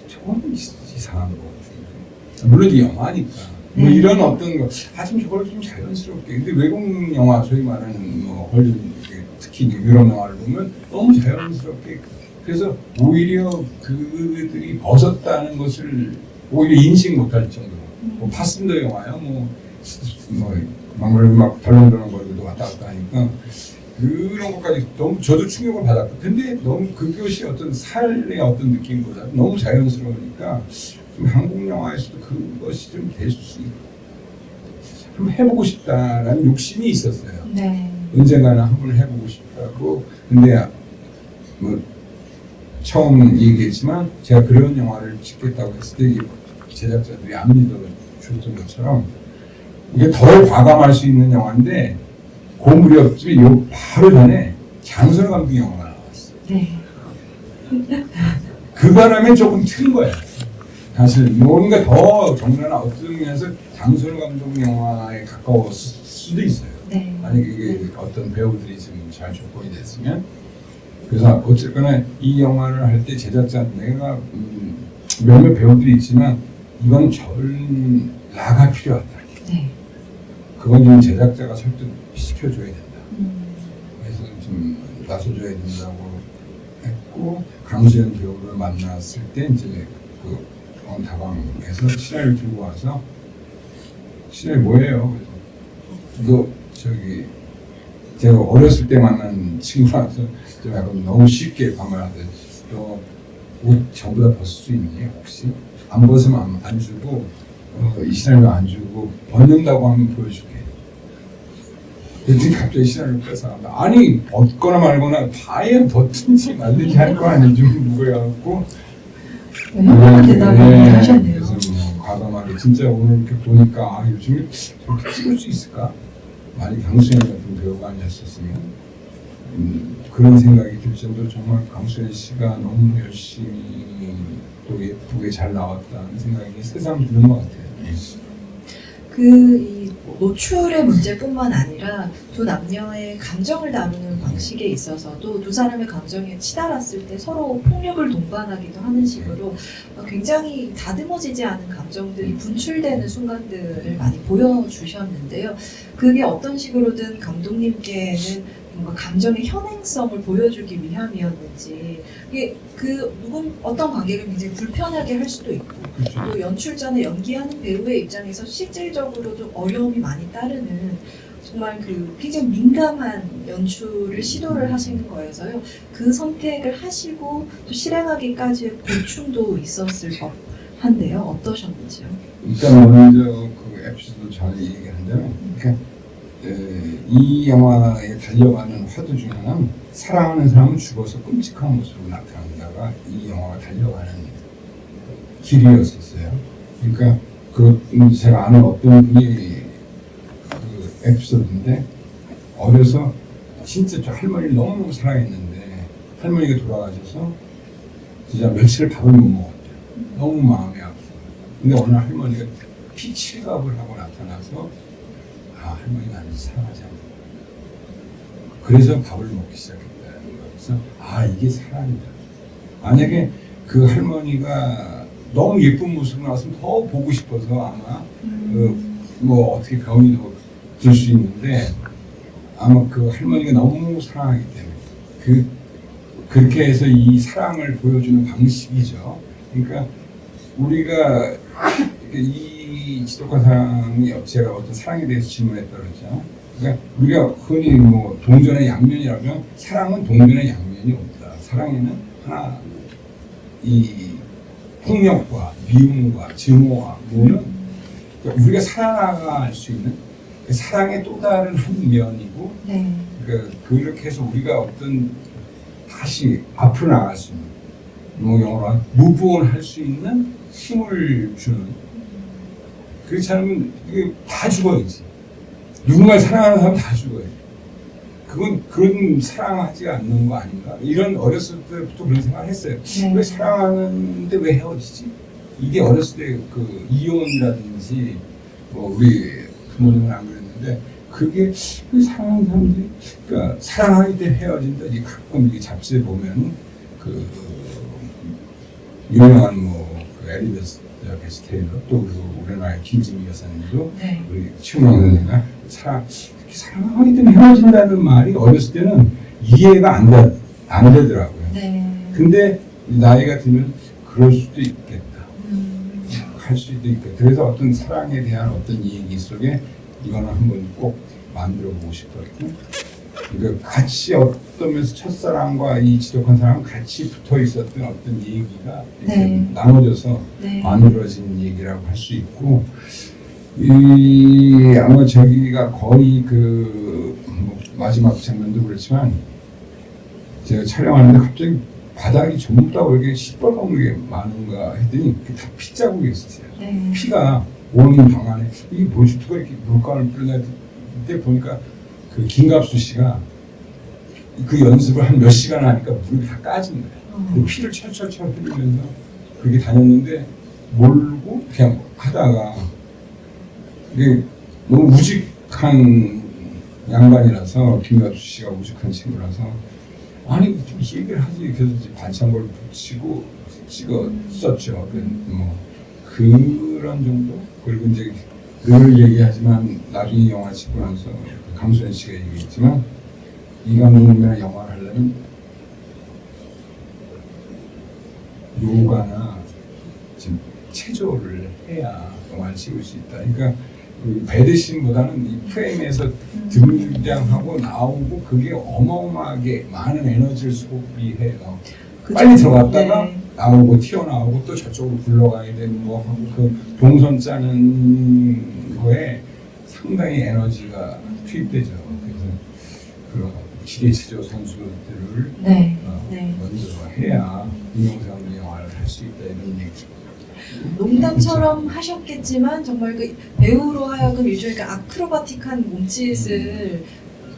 조금 이상한 것 같은데 물론 이제 영화니까 뭐 이런 어떤 거 좀 저걸 좀 자연스럽게 근데 외국 영화 소위 말하는 뭐 헐리우드 특히 이제 유럽 영화를 보면 너무 자연스럽게 그래서 오히려 그들이 벗었다는 것을 오히려 인식 못할 정도로 뭐 파슨더 영화야 막 덜렁덜렁거리고 왔다 갔다 하니까 그런 것까지 너무 저도 충격을 받았고 근데 너무 그것이 어떤 삶의 어떤 느낌보다 너무 자연스러우니까 좀 한국 영화에서도 그것이 좀 될 수 있고 좀 해보고 싶다라는 욕심이 있었어요. 네. 언젠가는 한번 해보고 싶다고 근데 뭐 처음 얘기했지만 제가 그런 영화를 찍겠다고 했을 때 제작자들이 안 믿어줬던 것처럼 이게 덜 과감할 수 있는 영화인데 그 무렵쯤에 요 바로 전에 장선우 감독 영화가 나왔어요. 네. 그 바람에 조금 틀린 거예요. 사실 뭔가 더 정말 어떤 면에서 장선우 감독 영화에 가까웠을 수도 있어요. 네. 만약에 이게 어떤 배우들이 지금 잘 조건이 됐으면 그래서 어쨌거나 이 영화를 할 때 제작자 내가 몇몇 배우들이 있지만 이건 전라가 필요하다. 네. 그건 좀 제작자가 설득시켜줘야 된다. 그래서 좀 나서줘야 된다고 했고 강수현 배우를 만났을 때 이제 그 다방에서 시나리오 들고 와서 시나리오 뭐예요? 그래서 너 저기 제가 어렸을 때 만난 친구라서 좀 약간 너무 쉽게 반말하는데 너 옷 전부 다 벗을 수 있니? 혹시? 안 벗으면 안 주고 이 시나리오 안 주고 벗는다고 하면 보여줄게. 그랬더니 갑자기 시나리오 뺏어간다. 아니 벗거나 말거나 다에 벗든지 말든지 할 거 아니에요. 좀 무거워갖고 현명한 대답을 하셨네요. 그래서 뭐 과감하게 진짜 오늘 이렇게 보니까 요즘에 저렇게 찍을 수 있을까? 많이 강수현 같은 배우가 아니었었으면 그런 생각이 들 정도로 정말 강수현 씨가 너무 열심히 또 예쁘게 잘 나왔다는 생각이 새삼 드는 것 같아요. 이 노출의 문제뿐만 아니라 두 남녀의 감정을 다루는 방식에 있어서도 두 사람의 감정에 치달았을 때 서로 폭력을 동반하기도 하는 식으로 굉장히 다듬어지지 않은 감정들이 분출되는 순간들을 많이 보여주셨는데요. 그게 어떤 식으로든 감독님께는 뭔가 감정의 현행성을 보여주기 위함이었는지 이게 어떤 관객을 굉장히 불편하게 할 수도 있고 그렇죠. 또 연출자나 연기하는 배우의 입장에서 실질적으로 좀 어려움이 많이 따르는 정말 굉장히 민감한 연출을 시도를 하시는 거여서요. 그 선택을 하시고 또 실행하기까지의 고충도 있었을 법한데요. 어떠셨는지요? 일단 먼저 그 에피소드 잘 얘기한다면 이 영화에 달려가는 화두 중 하나는 사랑하는 사람은 죽어서 끔찍한 모습으로 나타난다가 이 영화가 달려가는 길이었었어요. 그러니까 제가 아는 어떤 분이 그 에피소드인데 어려서 진짜 저 할머니를 너무너무 사랑했는데 할머니가 돌아가셔서 진짜 며칠 밥을 못 먹었대요. 너무 마음이 아프고. 근데 어느 날 할머니가 피칠갑을 하고 나타나서 할머니 나를 사랑하지 않는다. 그래서 밥을 먹기 시작했다는 거예요. 그래서 이게 사랑이다. 만약에 그 할머니가 너무 예쁜 모습으로 나왔으면 더 보고 싶어서 아마 뭐 어떻게 병이 더 들 수 있는데 아마 그 할머니가 너무 사랑하기 때문에 그렇게 해서 이 사랑을 보여주는 방식이죠. 그러니까 우리가 이 지독한 제가 어떤 사랑에 대해서 질문했다 그러죠. 그러니까 우리가 흔히 뭐 동전의 양면이라면 사랑은 동전의 양면이 없다. 사랑에는 하나 이 폭력과 미움과 증오와 뭐는 그러니까 우리가 살아나갈 수 있는 사랑의 또 다른 한 면이고 네. 그러니까 그렇게 해서 우리가 어떤 다시 앞으로 나갈 수 있는 뭐 영어로 무브온할 수 있는 힘을 주는 그렇지 않으면 이게 다 죽어야지. 누군가를 사랑하는 사람 다 죽어야지. 그런 사랑하지 않는 거 아닌가? 이런 어렸을 때부터 그런 생각을 했어요. 네. 왜 사랑하는데 왜 헤어지지? 이게 어렸을 때 그 이혼이라든지 뭐 우리 부모님은 안 그랬는데 그게 사랑하는 사람들이 그러니까 사랑하기 때문에 헤어진다. 이 가끔 이게 잡지에 보면 그 유명한 그 엘리베스 베스테일러 또 그리고 우리나라의 김지미 여사님도 네. 우리 최문영 선생님과 사랑하기 때문에 헤어진다는 말이 어렸을 때는 이해가 안 되더라고요. 네. 근데 나이가 들면 그럴 수도 있겠다. 할 수도 있겠다. 그래서 어떤 사랑에 대한 어떤 얘기 속에 이거는 한번 꼭 만들어 보고 싶었고 그러니까 같이 어떤 면에서 첫사랑과 이 지독한 사랑은 같이 붙어 있었던 어떤 얘기가 이렇게 네. 나눠져서 네. 만들어진 얘기라고 할 수 있고 아마 저기가 거의 뭐 마지막 장면도 그렇지만 제가 촬영하는데 갑자기 바닥이 전부 다 왜 이렇게 시뻘건 게 많은가 했더니 다 핏자국이 있었어요. 네. 피가 온 방 안에 이게 뭐지 누가 이렇게 물감을 뿌리나 그때 보니까 그 김갑수 씨가 그 연습을 한 몇 시간 하니까 무릎이 다 까진 거예요. 그 피를 철철철 흘리면서 그렇게 다녔는데 모르고 그냥 하다가 이게 너무 우직한 양반이라서 김갑수 씨가 우직한 친구라서 아니 좀 얘기를 하지 그래서 반창고를 붙이고 찍었었죠. 뭐 그런 정도 그리고 이제 늘 얘기하지만 나중에 영화 찍고 나서 강수현 씨가 얘기했지만 이 감독님이랑 영화를 하려면 요가나 지금 체조를 해야 영화를 찍을 수 있다. 그러니까 그 배드신보다는 이 프레임에서 등장하고 나오고 그게 어마어마하게 많은 에너지를 소비해요. 빨리 들어갔다가 네. 나오고 튀어나오고 또 저쪽으로 굴러가야 되는 뭐 하고 그 동선 짜는 거에 상당히 에너지가 투입되죠. 그래서 그런 기계체조 선수들을 네. 네. 먼저 해야 임용사원의 영화를 할 수 있다 이런 얘기죠. 농담처럼 하셨겠지만 정말 그 배우로 하여금 일종의 그 아크로바틱한 몸짓을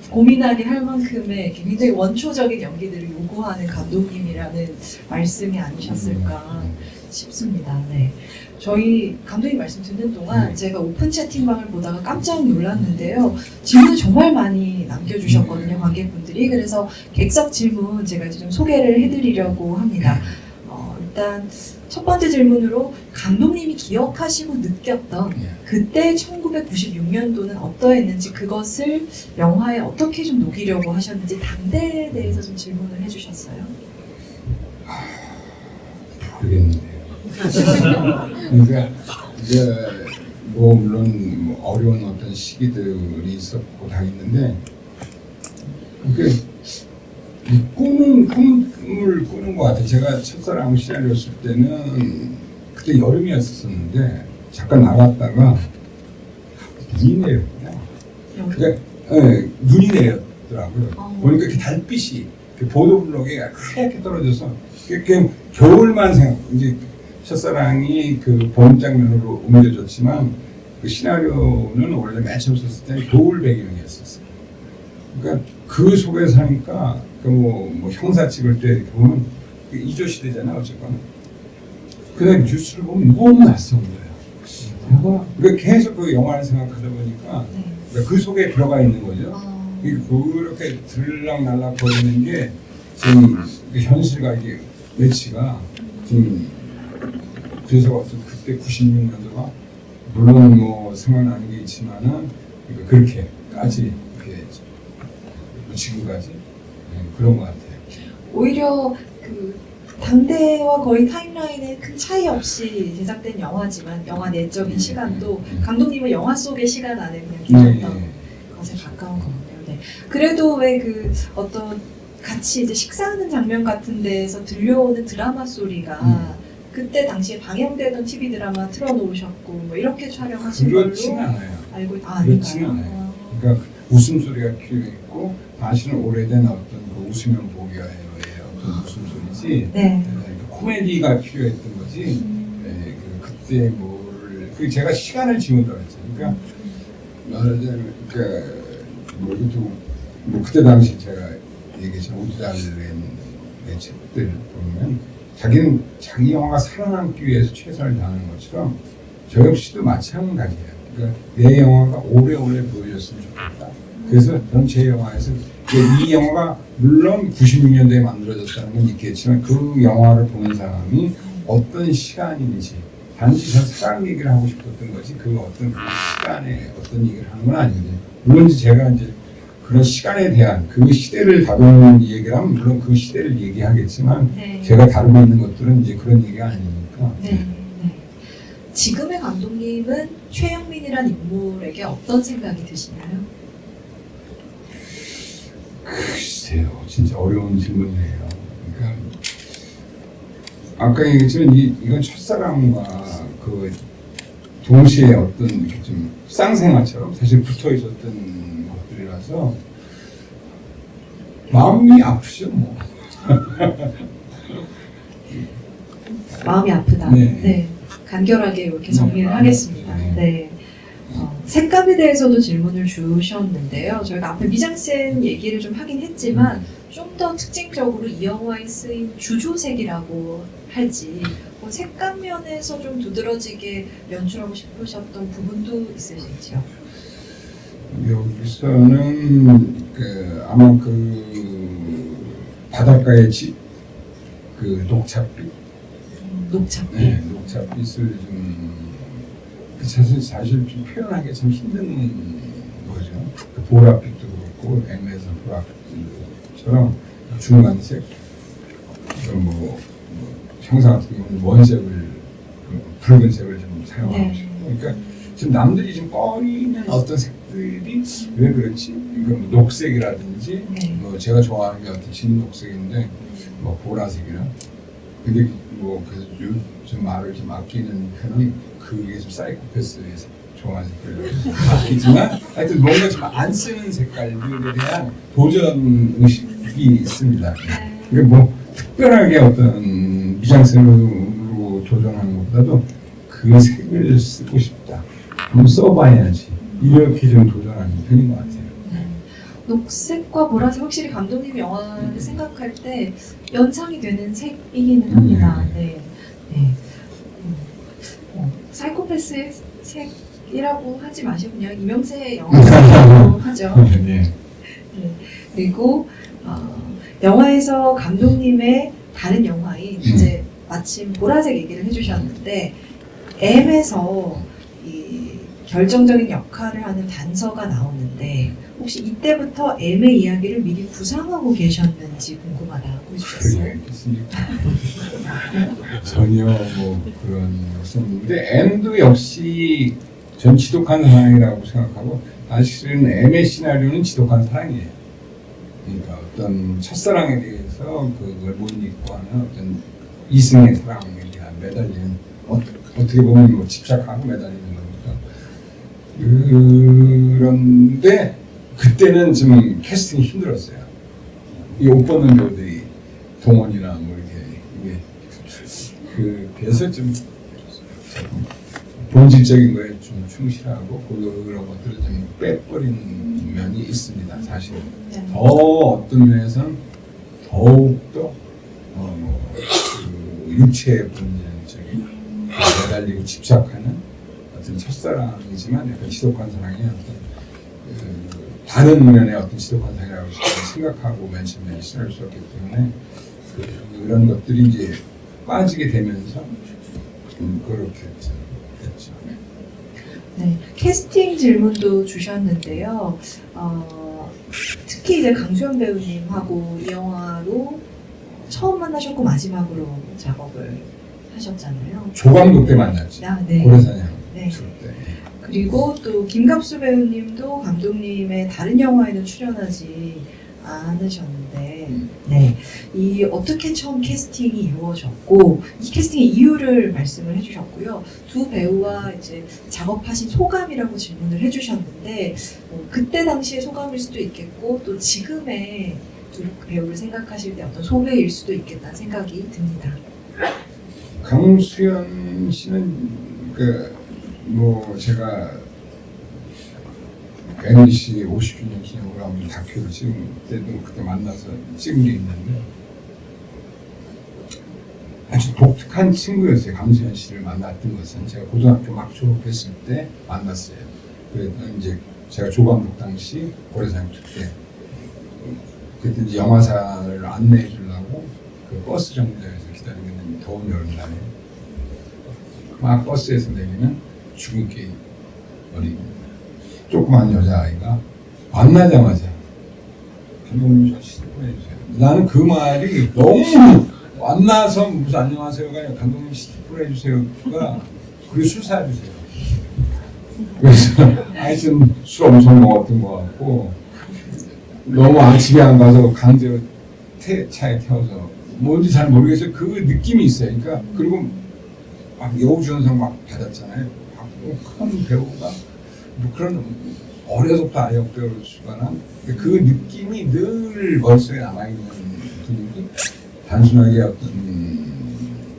고민하게 할 만큼의 굉장히 원초적인 연기들을 요구하는 감독님이라는 말씀이 아니셨을까 싶습니다. 네. 저희 감독님 말씀 듣는 동안 제가 오픈 채팅방을 보다가 깜짝 놀랐는데요. 질문을 정말 많이 남겨주셨거든요, 관객분들이. 그래서 객석 질문 제가 이제 좀 소개를 해드리려고 합니다. 일단 첫 번째 질문으로 감독님이 기억하시고 느꼈던 그때 1996년도는 어떠했는지 그것을 영화에 어떻게 좀 녹이려고 하셨는지 당대에 대해서 좀 질문을 해주셨어요. 모르겠는데요. 그러니까 이제 뭐 물론 뭐 어려운 어떤 시기들이 있었고 다 있는데 꿈을 꾸는 것 같아요. 제가 첫사랑 시작했을 때는 그때 여름이었었는데 잠깐 나갔다가 눈이 내렸구나. 그러니까 눈이 내렸더라고요. 보니까 이렇게 달빛이 그 보도블록에 하얗게 떨어져서 그냥 겨울만 생각. 이제 첫사랑이 그 봄 장면으로 옮겨졌지만 그 시나리오는 원래 맨 처음 썼을 때 겨울 배경이었었어요. 그러니까 그 속에 사니까 그 뭐 형사 찍을 때 이렇게 보면 이조 시대잖아 어쨌거나. 그다음 뉴스를 보면 너무 낯선 거예요. 그러니까 계속 그 영화를 생각하다 보니까 네. 그 속에 들어가 있는 거죠. 아, 그렇게 들락날락 거리는 게 지금 현실과 이게 매치가 지금 그래서 어떤 그때 96년도가 물론 뭐 생각나는 게 있지만은 그러니까 그렇게까지 이렇게 지금까지 그런 것 같아요. 오히려 그 당대와 거의 타임라인에 큰 차이 없이 제작된 영화지만 영화 내적인 시간도 감독님은 영화 속의 시간 안에 그냥 계셨던 것에 가까운 것 같아요. 네. 그래도 왜 그 어떤 같이 이제 식사하는 장면 같은 데에서 들려오는 드라마 소리가 그때 당시에 방영되던 TV 드라마 틀어놓으셨고 뭐 이렇게 촬영하신 걸로 그렇지는 않아요. 알고 그렇지는 아닌가요? 않아요. 그러니까 웃음소리가 필요했고 사실은 오래된 어떤 그 웃으면 보기가 해요의 어떤 웃음소리지 네. 코미디가 필요했던 거지. 그때 그 제가 시간을 지운다고 했죠. 그러니까 말하자면 뭐 이것도 뭐 그때 당시 제가 얘기했죠. 우드 알렌의 책들 보면 자기는 자기 영화가 살아남기 위해서 최선을 다하는 것처럼 저 역시도 마찬가지예요. 그러니까 내 영화가 오래오래 보여줬으면 좋겠다. 그래서 저는 제 영화에서 이 영화가 물론 96년도에 만들어졌다는 건 있겠지만 그 영화를 보는 사람이 어떤 시간인지 단지 전 사랑 얘기를 하고 싶었던 거지 그 어떤 그 시간에 어떤 얘기를 하는 건 아니거든요. 물론 제가 이제 그런 시간에 대한 그 시대를 다루는 얘기를 하면 물론 그 시대를 얘기하겠지만 네. 제가 다루고 있는 것들은 이제 그런 얘기가 아니니까. 네. 네. 지금의 감독님은 최영민이란 인물에게 어떤 생각이 드시나요? 글쎄요, 진짜 어려운 질문이에요. 그러니까 아까 얘기했지만 이건 첫사랑과 그 동시에 어떤 이렇게 좀 쌍생아처럼 사실 붙어 있었던 것들이라서 마음이 아프죠, 뭐. 마음이 아프다. 네. 네. 간결하게 이렇게 정리를 네. 하겠습니다. 네. 네. 색감에 대해서도 질문을 주셨는데요. 저희가 앞에 미장센 얘기를 좀 하긴 했지만 좀 더 특징적으로 이 영화에 쓰인 주조색이라고 할지 색감 면에서 좀 두드러지게 연출하고 싶으셨던 부분도 있으실지요? 여기서는 아마 바닷가의 집, 녹차빛, 녹차빛. 네, 녹차빛을 좀 사실 좀 표현하기 참 힘든 거죠. 보랏빛도 그렇고 M에서 보랏빛처럼 중간색, 뭐 형사 같은 경우는 원색을 붉은색을 좀 사용하고 네. 싶고, 그러니까 지금 남들이 좀 꺼리는 어떤 색들이 왜 그렇지? 그러니까 뭐 녹색이라든지, 네. 뭐 제가 좋아하는 게 어떤 진녹색인데, 뭐 보라색이나. 근데 뭐 그래서 좀 말을 좀 아끼는 편은 그게 좀 사이코패스에서 좋아하는 색깔을 아끼지만 하여튼 뭔가 좀 안 쓰는 색깔들에 대한 도전 의식이 있습니다. 그러니까 뭐 특별하게 어떤 미장센으로 도전하는 것보다도 그 색을 쓰고 싶다. 그럼 써봐야지. 이렇게 좀 도전하는 편인 것 같아요. 녹색과 보라색 확실히 감독님 영화를 생각할 때 연상이 되는 색이기는 합니다. 네. 네. 사이코패스의 색이라고 하지 마시고 그냥 이명세 영화라고 하죠. 네. 네. 그리고 영화에서 감독님의 다른 영화인 이제 마침 보라색 얘기를 해주셨는데 M에서 이 결정적인 역할을 하는 단서가 나오는데 혹시 이때부터 M의 이야기를 미리 구상하고 계셨는지 궁금하다고 해주셨어요. 전혀 뭐 그런 것은 없는데 M도 역시 전 지독한 사랑이라고 생각하고 사실은 M의 시나리오는 지독한 사랑이에요. 그러니까 어떤 첫사랑에 대해서 그걸 못 잊고 하는 어떤 이승의 사랑에 대한 매달리는 어떻게 보면 뭐 집착하고 매달리는 거니까. 그런데 그때는 좀 캐스팅이 힘들었어요. 이 옷 벗는 배우들이 동원이나 뭐 이게 그래서 좀 본질적인 거에 좀 충실하고 그런 것들을 좀 빼버린 면이 있습니다. 사실 더 어떤 면에서는 더욱더 그 육체의 본질적인 매달리고 집착하는 어떤 첫사랑이지만 약간 지독한 사랑의 어떤 다른 면의 어떤 지독한 사랑이라고 생각하고 맨 처음에 시작할 수 없기 때문에 그런 것들이 이제 빠지게 되면서 그렇게 됐죠. 네, 캐스팅 질문도 주셨는데요. 특히 이제 강수현 배우님하고 이 영화로 처음 만나셨고 마지막으로 작업을 하셨잖아요. 조감독 때 만났지. 네. 고래사냥 네. 때. 그리고 또 김갑수 배우님도 감독님의 다른 영화에는 출연하지 않으셨는데, 네, 이 어떻게 처음 캐스팅이 이루어졌고 이 캐스팅의 이유를 말씀을 해주셨고요. 두 배우와 이제 작업하신 소감이라고 질문을 해주셨는데, 그때 당시의 소감일 수도 있겠고 또 지금의 두 배우를 생각하실 때 어떤 소회일 수도 있겠다는 생각이 듭니다. 강수현 씨는 뭐 제가 MBC 50주년 기념으로 한번 다큐를 찍은 때도 그때 만나서 찍은 게 있는데 아주 독특한 친구였어요. 강수현 씨를 만났던 것은 제가 고등학교 막 졸업했을 때 만났어요. 그래서 이제 제가 조감독 당시 고래사냥 때 그때 이제 영화사를 안내해 주려고 그 버스 정류장에서 기다리고 있는 더운 여름날에 막 버스에서 내리면 주근깨 어린 조그만 여자아이가 만나자마자 감독님 저 시트 보내주세요. 나는 그 말이 너무 만나서 무슨 안녕하세요가 아니라 감독님 시트 보내주세요가 그리고 술 사주세요. 그래서 하여튼 술 엄청 먹었던 것 같고 너무 집에 안 가서 강제로 차에 태워서 뭔지 잘 모르겠어요. 그 느낌이 있어요. 그러니까 그리고 막 여우주연상 막 받았잖아요. 큰 배우가 뭐 그런 어려서부터 아역 배우를 수반한 그 느낌이 늘 머릿속에 남아있는 분위기. 단순하게 어떤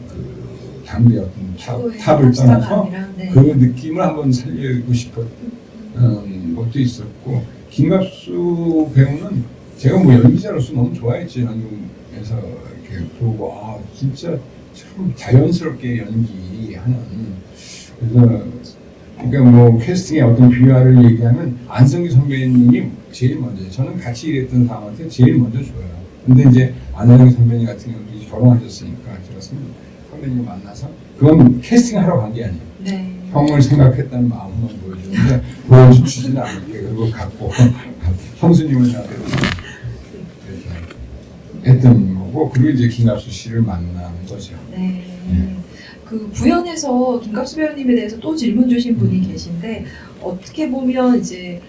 그 당대 어떤 탑을 떠나서 네. 그 느낌을 한번 살리고 싶었던 것도 있었고 김갑수 배우는 제가 뭐 연기자로서 너무 좋아했지. 한국에서 이렇게 보고 진짜 참 자연스럽게 연기하는 그래서 그러니까 뭐 캐스팅의 어떤 비화를 얘기하면 안성기 선배님이 제일 먼저 저는 같이 일했던 사람한테 제일 먼저 줘요. 근데 이제 안성기 선배님 같은 경우도 이제 결혼하셨으니까 제가 선배님 만나서 그건 캐스팅하러 간 게 아니에요. 네. 형을 생각했다는 마음만 보여주는데 보여주지는 않을게. 그리고 갖고 형수님을 생각해서 했던 거고 그리고 이제 김갑수 씨를 만난 거죠. 네. 그 부연에서 김갑수 배우님에 대해서 또 질문 주신 분이 계신데 어떻게 보면 이제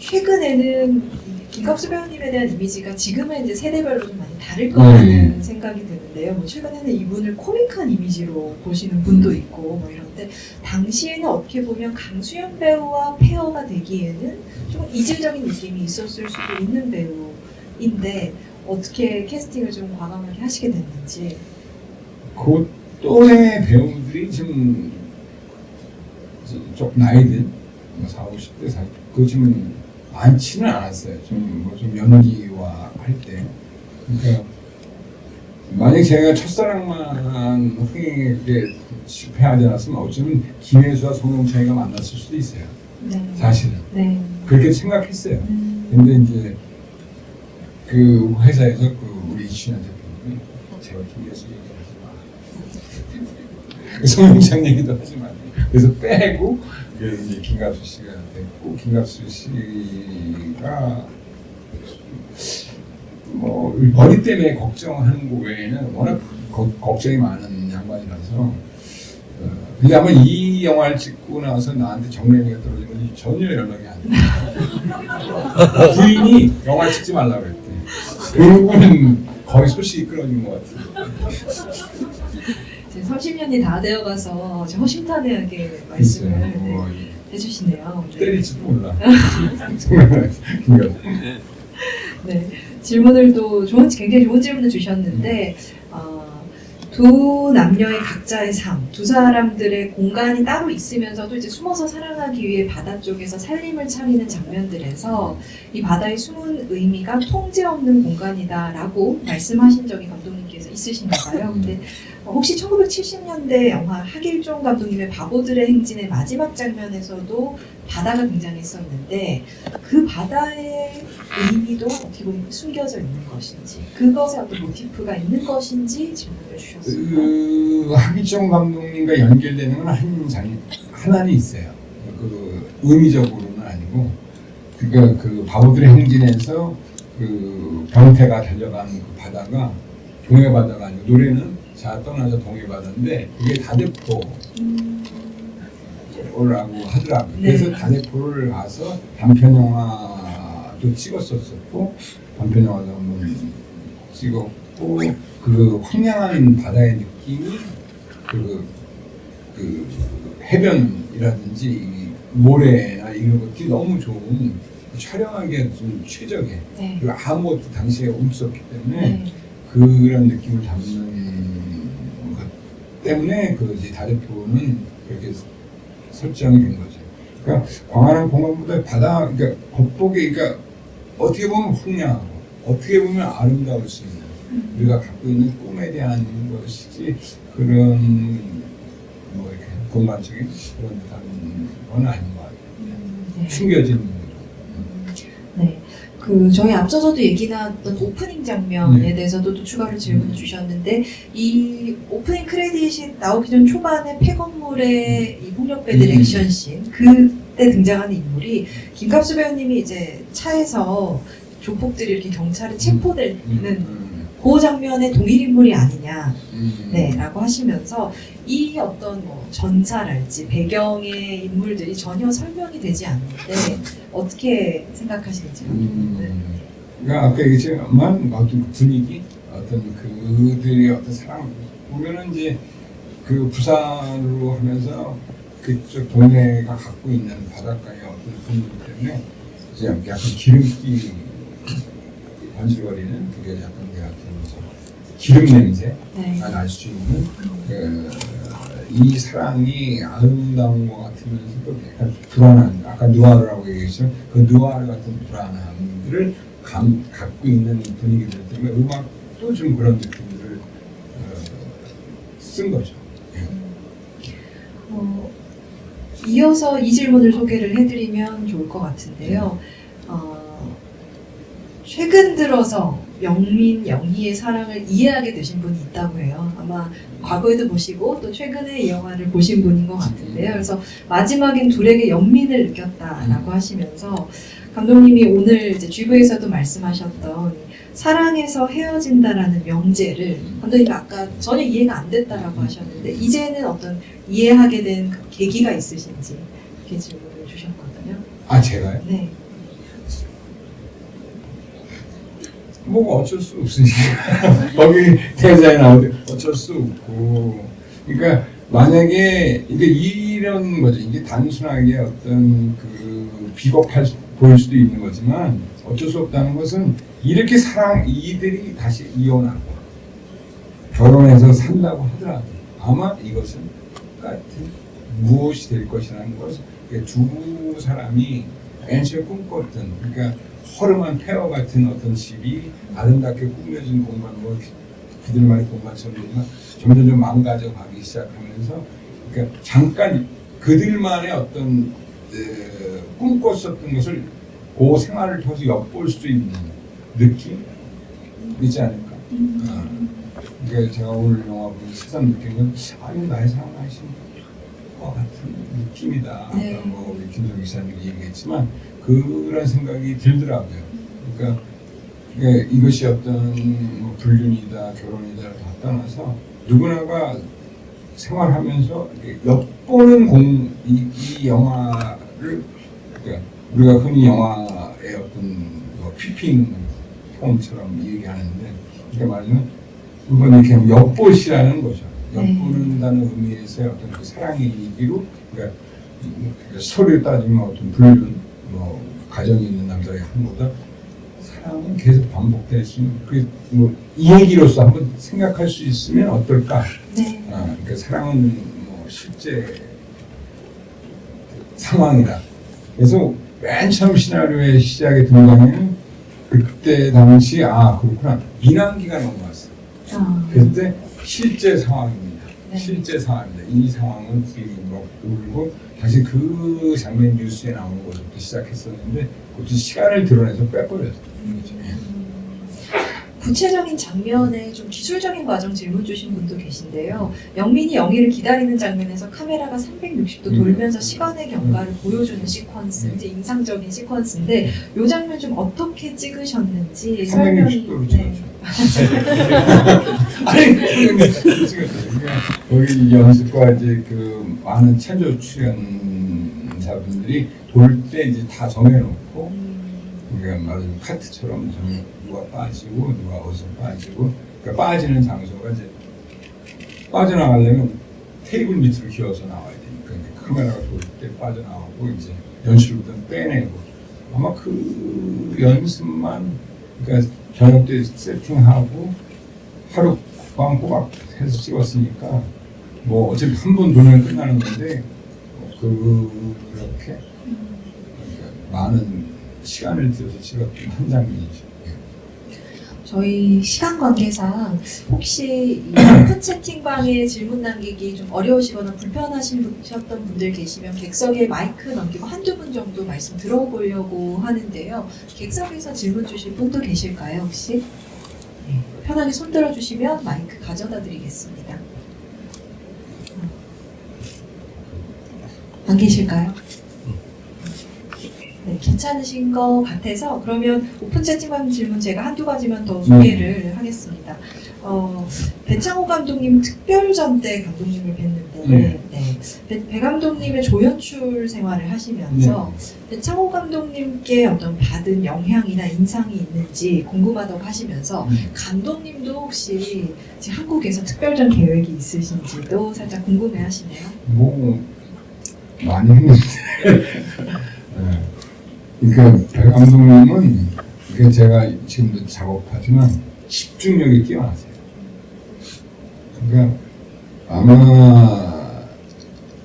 최근에는 김갑수 배우님에 대한 이미지가 지금의 이제 세대별로 좀 많이 다를 거라는 생각이 드는데요. 뭐 최근에는 이분을 코믹한 이미지로 보시는 분도 있고 뭐 이런데 당시에는 어떻게 보면 강수현 배우와 페어가 되기에는 좀 이질적인 느낌이 있었을 수도 있는 배우인데 어떻게 캐스팅을 좀 과감하게 하시게 됐는지. 그 또래 배우들이 지금 좀 나이든 40, 50대 그 지금 많지는 않았어요. 좀 연기와 할 때. 그러니까 만약 제가 첫사랑만 흥행에 실패하지 않았으면 어쩌면 김혜수와 송영창이가 만났을 수도 있어요. 네. 사실은. 네. 그렇게 생각했어요. 근데 이제 그 회사에서 우리 이춘현 대표님이 제발 김혜수 얘기하지 마. 송영창 얘기도 하지 마. 그래서 빼고 그래서 이제 김갑수 씨가 됐고 김갑수 씨가 뭐 머리 때문에 걱정하는 거 외에는 워낙 걱정이 많은 양반이라서 근데 아마 이 영화를 찍고 나서 나한테 정례미가 떨어진 건 전혀 연락이 안 돼. 부인이 영화 찍지 말라고 했대. 그리고는 거의 소식이 끊어진 것 같아요. 30년이 다 되어가서 허심탄회하게 말씀을 해주시네요. 때릴지도 몰라. 네. 네. 질문을 또 굉장히 좋은 질문을 주셨는데 두 남녀의 각자의 삶, 두 사람들의 공간이 따로 있으면서도 이제 숨어서 살아가기 위해 바다 쪽에서 살림을 차리는 장면들에서 이 바다의 숨은 의미가 통제 없는 공간이다라고 말씀하신 적이 감독님께서 있으신가 봐요. 근데 혹시 1970년대 영화 하길종 감독님의 바보들의 행진의 마지막 장면에서도 바다가 등장했었는데 그 바다의 의미도 어떻게 보면 숨겨져 있는 것인지 그것에 어떤 모티프가 있는 것인지 질문을 주셨습니다. 하길종 감독님과 연결되는 건 하나는 있어요. 그 의미적으로는 아니고 그러니까 그 바보들의 행진에서 그 병태가 달려가는 그 바다가 동해 바다가 아니고 노래는 자 떠나자 동해 바다인데 그게 다대포라고 하더라고요. 네. 그래서 다대포를 가서 단편 영화도 찍었었고 단편 영화도 한번 찍었고 그 황량한 바다의 느낌이 그 해변이라든지 모래나 이런 것들이 너무 좋은 촬영하기에 좀 최적의 네. 그리고 아무것도 당시에 없었기 때문에 네. 그런 느낌을 담는 것 때문에 그 이제 다대포는 그렇게 설정이 된 거죠. 그러니까 광활한 공간보다 바다, 그러니까 겉보기, 그러니까 어떻게 보면 풍량하고 어떻게 보면 아름다울 수 있는 우리가 갖고 있는 꿈에 대한 것이지 그런 뭐 이렇게 공간적인 그런 건 아닌 것 같아요. 네. 숨겨진 거죠. 네. 저희 앞서서도 얘기 나왔던 오프닝 장면에 대해서도 또 추가로 질문을 주셨는데, 이 오프닝 크레딧이 나오기 전 초반에 폐건물의 이 폭력배들 액션씬, 그때 등장하는 인물이 김갑수 배우님이 이제 차에서 조폭들이 이렇게 경찰에 체포되는 그 장면의 동일 인물이 아니냐, 네, 라고 하시면서 이 어떤 뭐 전차랄지 배경의 인물들이 전혀 설명이 되지 않는데 어떻게 생각하시는지. 그러니까 아까 얘기했지만 어떤 분위기, 어떤 그들의 어떤 사랑 보면은 이제 그 부산으로 하면서 그쪽 동네가 갖고 있는 바닷가의 어떤 분위기 때문에 이제 약간 기름기 번질거리는 그게 약간 내가 기름 냄새가 날 수 있는 이 사랑이 아름다운 것 같으면서도 약간 불안한, 아까 누아르라고 얘기했죠. 그 누아르 같은 불안함들을 갖고 있는 분위기들 때문에 음악도 좀 그런 느낌들을 쓴 거죠. 이어서 이 질문을 소개를 해드리면 좋을 것 같은데요. 최근 들어서 영민, 영희의 사랑을 이해하게 되신 분이 있다고 해요. 아마 과거에도 보시고 또 최근에 이 영화를 보신 분인 것 같은데요. 그래서 마지막엔 둘에게 연민을 느꼈다라고 하시면서 감독님이 오늘 이제 GV에서도 말씀하셨던 사랑에서 헤어진다라는 명제를 감독님이 아까 전혀 이해가 안 됐다라고 하셨는데 이제는 어떤 이해하게 된 계기가 있으신지 이렇게 질문을 주셨거든요. 아, 제가요? 네. 뭐 어쩔 수 없으니까 거기 대사에 나오는데 어쩔 수 없고 그러니까 만약에 이게 이런 거죠. 이게 단순하게 어떤 그 비겁할 보일 수도 있는 거지만 어쩔 수 없다는 것은 이렇게 이들이 다시 이혼하고 결혼해서 산다고 하더라도 아마 이것은 똑같은 무엇이 될 것이라는 것은 두 사람이 맨 처음에 꿈꿨던 그러니까 허름한 폐허 같은 어떤 집이 아름답게 꾸며진 공간으로 그들만의 공간처럼 되지만 점점 망가져 가기 시작하면서 그러니까 잠깐 그들만의 어떤 꿈꿨었던 것을 그 생활을 통해서 엿볼 수 있는 느낌 있지 않을까. 그러니까 제가 오늘 영화 보면서 새삼 느낀 건 이건 나의 사랑하신 것 같은 느낌이다. 네. 뭐 우리 김성 기사님이 얘기했지만 그런 생각이 들더라고요. 그러니까 이것이 어떤 뭐 불륜이다, 결혼이다 다 떠나서 누구나가 생활하면서 엿보는 이 영화를 그러니까 우리가 흔히 영화의 어떤 뭐 피핑 폼처럼 얘기하는데 그러니까 말하자면 이건 이렇게 엿보시라는 거죠. 엿보는다는 의미에서의 어떤 그 사랑의 얘기로 그러니까 스토리를 따지면 어떤 불륜 뭐 가정이 있는 남자의 한보다 사랑은 계속 반복될 수 있는 이 얘기로서 한번 생각할 수 있으면 어떨까? 네. 그러니까 사랑은 뭐 실제 상황이다. 그래서 맨 처음 시나리오의 시작의 등장에는 그때 당시 그렇구나 민항기가 넘어왔어. 그때 실제 상황입니다. 네. 실제 상황입니다. 이 상황은 울고 다시 그 장면 뉴스에 나오는 것부터 시작했었는데 그것도 시간을 드러내서 빼버렸어요. 구체적인 장면에 좀 기술적인 과정 질문 주신 분도 계신데요. 영민이 영희를 기다리는 장면에서 카메라가 360도 돌면서 시간의 경과를 보여주는 시퀀스, 이제 인상적인 시퀀스인데 이 장면 좀 어떻게 찍으셨는지 360도로 찍었죠. 아니 360도로 찍었죠. 거기 연습과 이제 그 많은 체조 출연자분들이 돌 때 이제 다 정해놓고 우리가 말하는 카트처럼 누가 빠지고 누가 어디서 빠지고 그러니까 빠지는 장소가 이제 빠져나가려면 테이블 밑으로 기어서 나와야 되니까 카메라가 돌 때 빠져나오고 이제 연출부터 빼내고 아마 그 연습만 그러니까 저녁 때 세팅하고 하루 꼬박꼬박 해서 찍었으니까 뭐 어차피 한 번 돌면 끝나는 건데 그렇게 그러니까 많은 시간을 들여서 찍었던 한 장면이죠. 저희 시간 관계상 혹시 이 오픈 채팅방에 질문 남기기 좀 어려우시거나 불편하셨던 분들 계시면 객석에 마이크 넘기고 한두 분 정도 말씀 들어보려고 하는데요. 객석에서 질문 주실 분도 계실까요, 혹시? 네. 편하게 손 들어주시면 마이크 가져다 드리겠습니다. 안 계실까요? 네, 괜찮으신 것 같아서 그러면 오픈 채팅방 질문 제가 한두 가지만 더 소개를 하겠습니다. 배창호 감독님 특별전 때 감독님을 뵀는데 배 감독님의 조연출 생활을 하시면서 배창호 감독님께 어떤 받은 영향이나 인상이 있는지 궁금하다고 하시면서 감독님도 혹시 지금 한국에서 특별전 계획이 있으신지도 살짝 궁금해하시네요. 뭐 많이 했는데 그러니까 배 감독님은 제가 지금도 작업하지만 집중력이 뛰어나세요. 그러니까 아마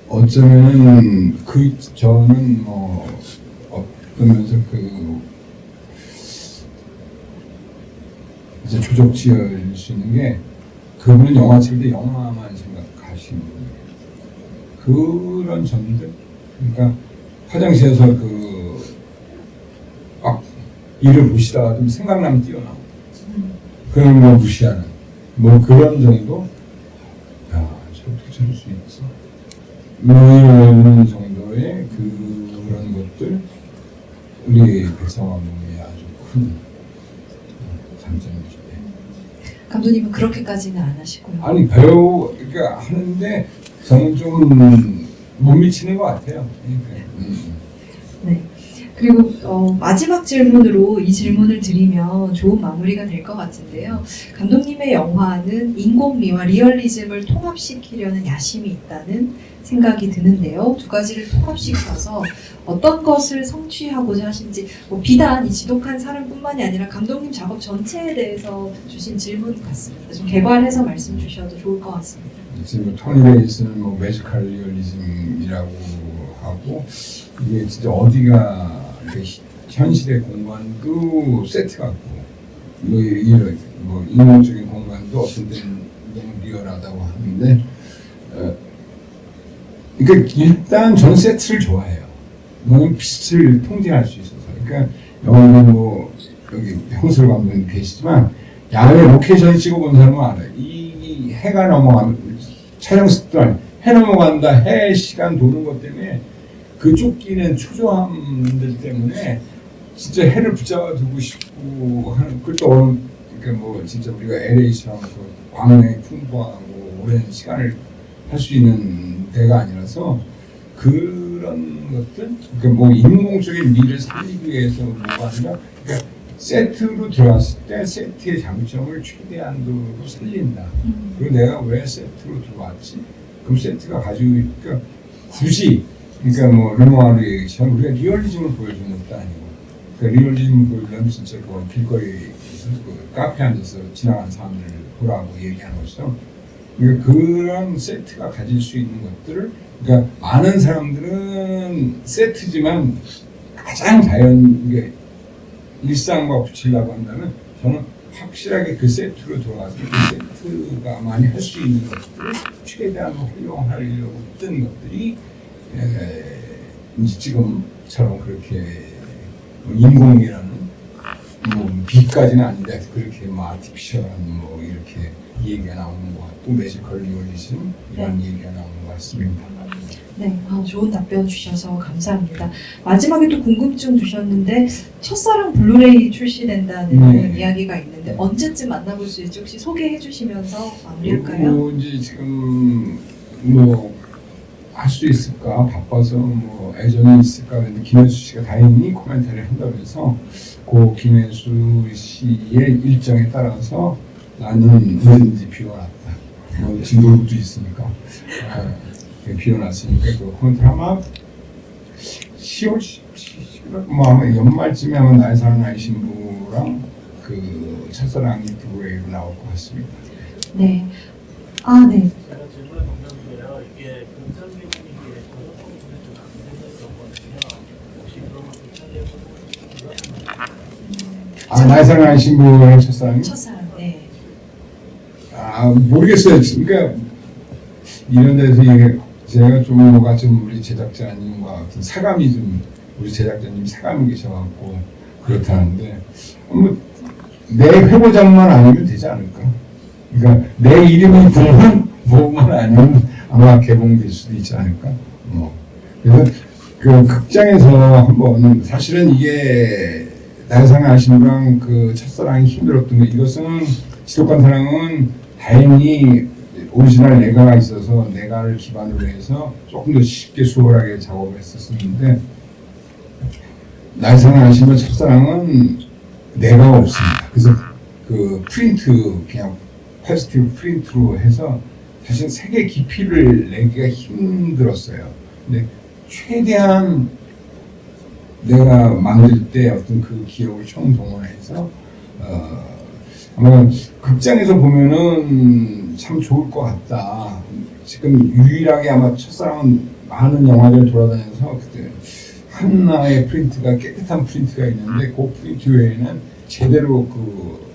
어쩌면은 저는 뭐 어떠면서 이제 조적지어일 수 있는 게 그분은 영화 찍을 때 영화만 생각하시는 분이에요. 그런 점들 그러니까 화장실에서 일을 보시다가 좀 생각나면 뛰어나오고 그런 거 무시하는 뭐 그런 정도 저렇게 저럴 수 있지 뭐 이런 정도의 그런 것들 우리 배창호 감독님이 아주 큰 장점이죠. 감독님은 그렇게까지는 안 하시고요. 아니 배우 그러니까 하는데 저는 좀 못 미치는 것 같아요. 네. 그리고 마지막 질문으로 이 질문을 드리면 좋은 마무리가 될 것 같은데요. 감독님의 영화는 인공미와 리얼리즘을 통합시키려는 야심이 있다는 생각이 드는데요. 두 가지를 통합시켜서 어떤 것을 성취하고자 하신지 비단 이 지독한 사람뿐만이 아니라 감독님 작업 전체에 대해서 주신 질문 같습니다. 좀 개괄해서 말씀 주셔도 좋을 것 같습니다. 지금 토니 베이스는 뭐 매지컬 리얼리즘이라고 하고 이게 진짜 어디가 현실의 공간도 세트 같고 뭐 인공적인 공간도 어떤 때는 너무 리얼하다고 하는데 그러니까 일단 저는 세트를 좋아해요. 뭐냐면 빛을 통제할 수 있어서 그러니까 영화는 뭐 여기 형술 감독님 계시지만 야외 로케이션 찍어본 사람은 알아요. 이 해가 넘어가면 촬영 습관 해 넘어간다 해 시간 도는 것 때문에 그 쫓기는 초조함들 때문에 진짜 해를 붙잡아 두고 싶고 하는 그것도 그러니까 뭐 진짜 우리가 LA처럼 그 광량이 풍부하고 오랜 시간을 할 수 있는 데가 아니라서 그런 것들 그러니까 뭐 인공적인 미를 살리기 위해서 뭐가 아니라 그러니까 세트로 들어왔을 때 세트의 장점을 최대한도로 살린다. 그리고 내가 왜 세트로 들어왔지? 그럼 세트가 가지고 그러니까 굳이 그러니까 뭐 르누아르 얘기처럼 우리가 리얼리즘을 보여주는 것도 아니고 그 리얼리즘 보려면 진짜 그 길거리에서 그 카페 앉아서 지나가는 사람들을 보라고 얘기하는 것처럼 그러니까 그런 세트가 가질 수 있는 것들을 그러니까 많은 사람들은 세트지만 가장 그러니까 일상과 붙이려고 한다면 저는 확실하게 그 세트로 돌아가서 그 세트가 많이 할 수 있는 것들을 최대한 활용하려고 했던 것들이 이제 지금처럼 그렇게 인공이라는 뭐 B까지는 아닌데 그렇게 뭐 아티피셜한 뭐 이렇게 얘기가 나오는 것 같고 매지컬 리얼리즘 이런 얘기가 나오는 것 같습니다. 네, 좋은 답변 주셔서 감사합니다. 마지막에 또 궁금증 주셨는데 첫사랑 블루레이 출시된다는 이야기가 있는데 언제쯤 만나볼 수 있을지 혹시 소개해 주시면서 마무리할까요? 이제 지금 뭐 할 수 있을까 바빠서 뭐 애정이 있을까 근데 김혜수 씨가 다행히 코멘터리를 한다면서 그 김혜수 씨의 일정에 따라서 나는 언제든지 비워놨다. 뭐 진도도 있으니까 비워놨으니까 그 코멘터리 아마 10월 뭐 아마 연말쯤에 아마 나의 사랑 나의 신부랑 그 첫사랑이 블루레이로 나올 것 같습니다. 네. 네. 제가 질문을 던졌는데요. 이게 금전기 분위기에 저작권 분야도 남겨졌거든요. 혹시 그런 거 괜찮아요? 나의 사랑 나의 신부랑 첫사랑이? 첫사랑. 네. 모르겠어요. 그러니까 이런 데서 이게 제가 좀 뭐가 좀 우리 제작자님과 같은 사감이 좀 우리 제작자님 사감이 계셔갖고 그렇다는데 뭐 내 회고장만 아니면 되지 않을까? 그러니까 내 이름이 보면 아니면 아마 개봉될 수도 있지 않을까? 그래서 그 극장에서 한번 사실은 이게 나의 사랑 아신부랑 그 첫사랑이 힘들었던 게 이것은 지독한 사랑은 다행히 오리지널 내가가 있어서 내가를 기반으로 해서 조금 더 쉽게 수월하게 작업을 했었는데 나의 사랑 아신부 첫사랑은 내가가 없습니다. 그래서 그 프린트 그냥 포지티브 프린트로 해서 사실 색의 깊이를 내기가 힘들었어요. 근데 최대한 내가 만들 때 어떤 그 기억을 총동원해서 아마 극장에서 보면은 참 좋을 것 같다. 지금 유일하게 아마 첫사랑은 많은 영화를 돌아다녀서 그때 하나의 프린트가 깨끗한 프린트가 있는데 그 프린트 외에는 제대로 그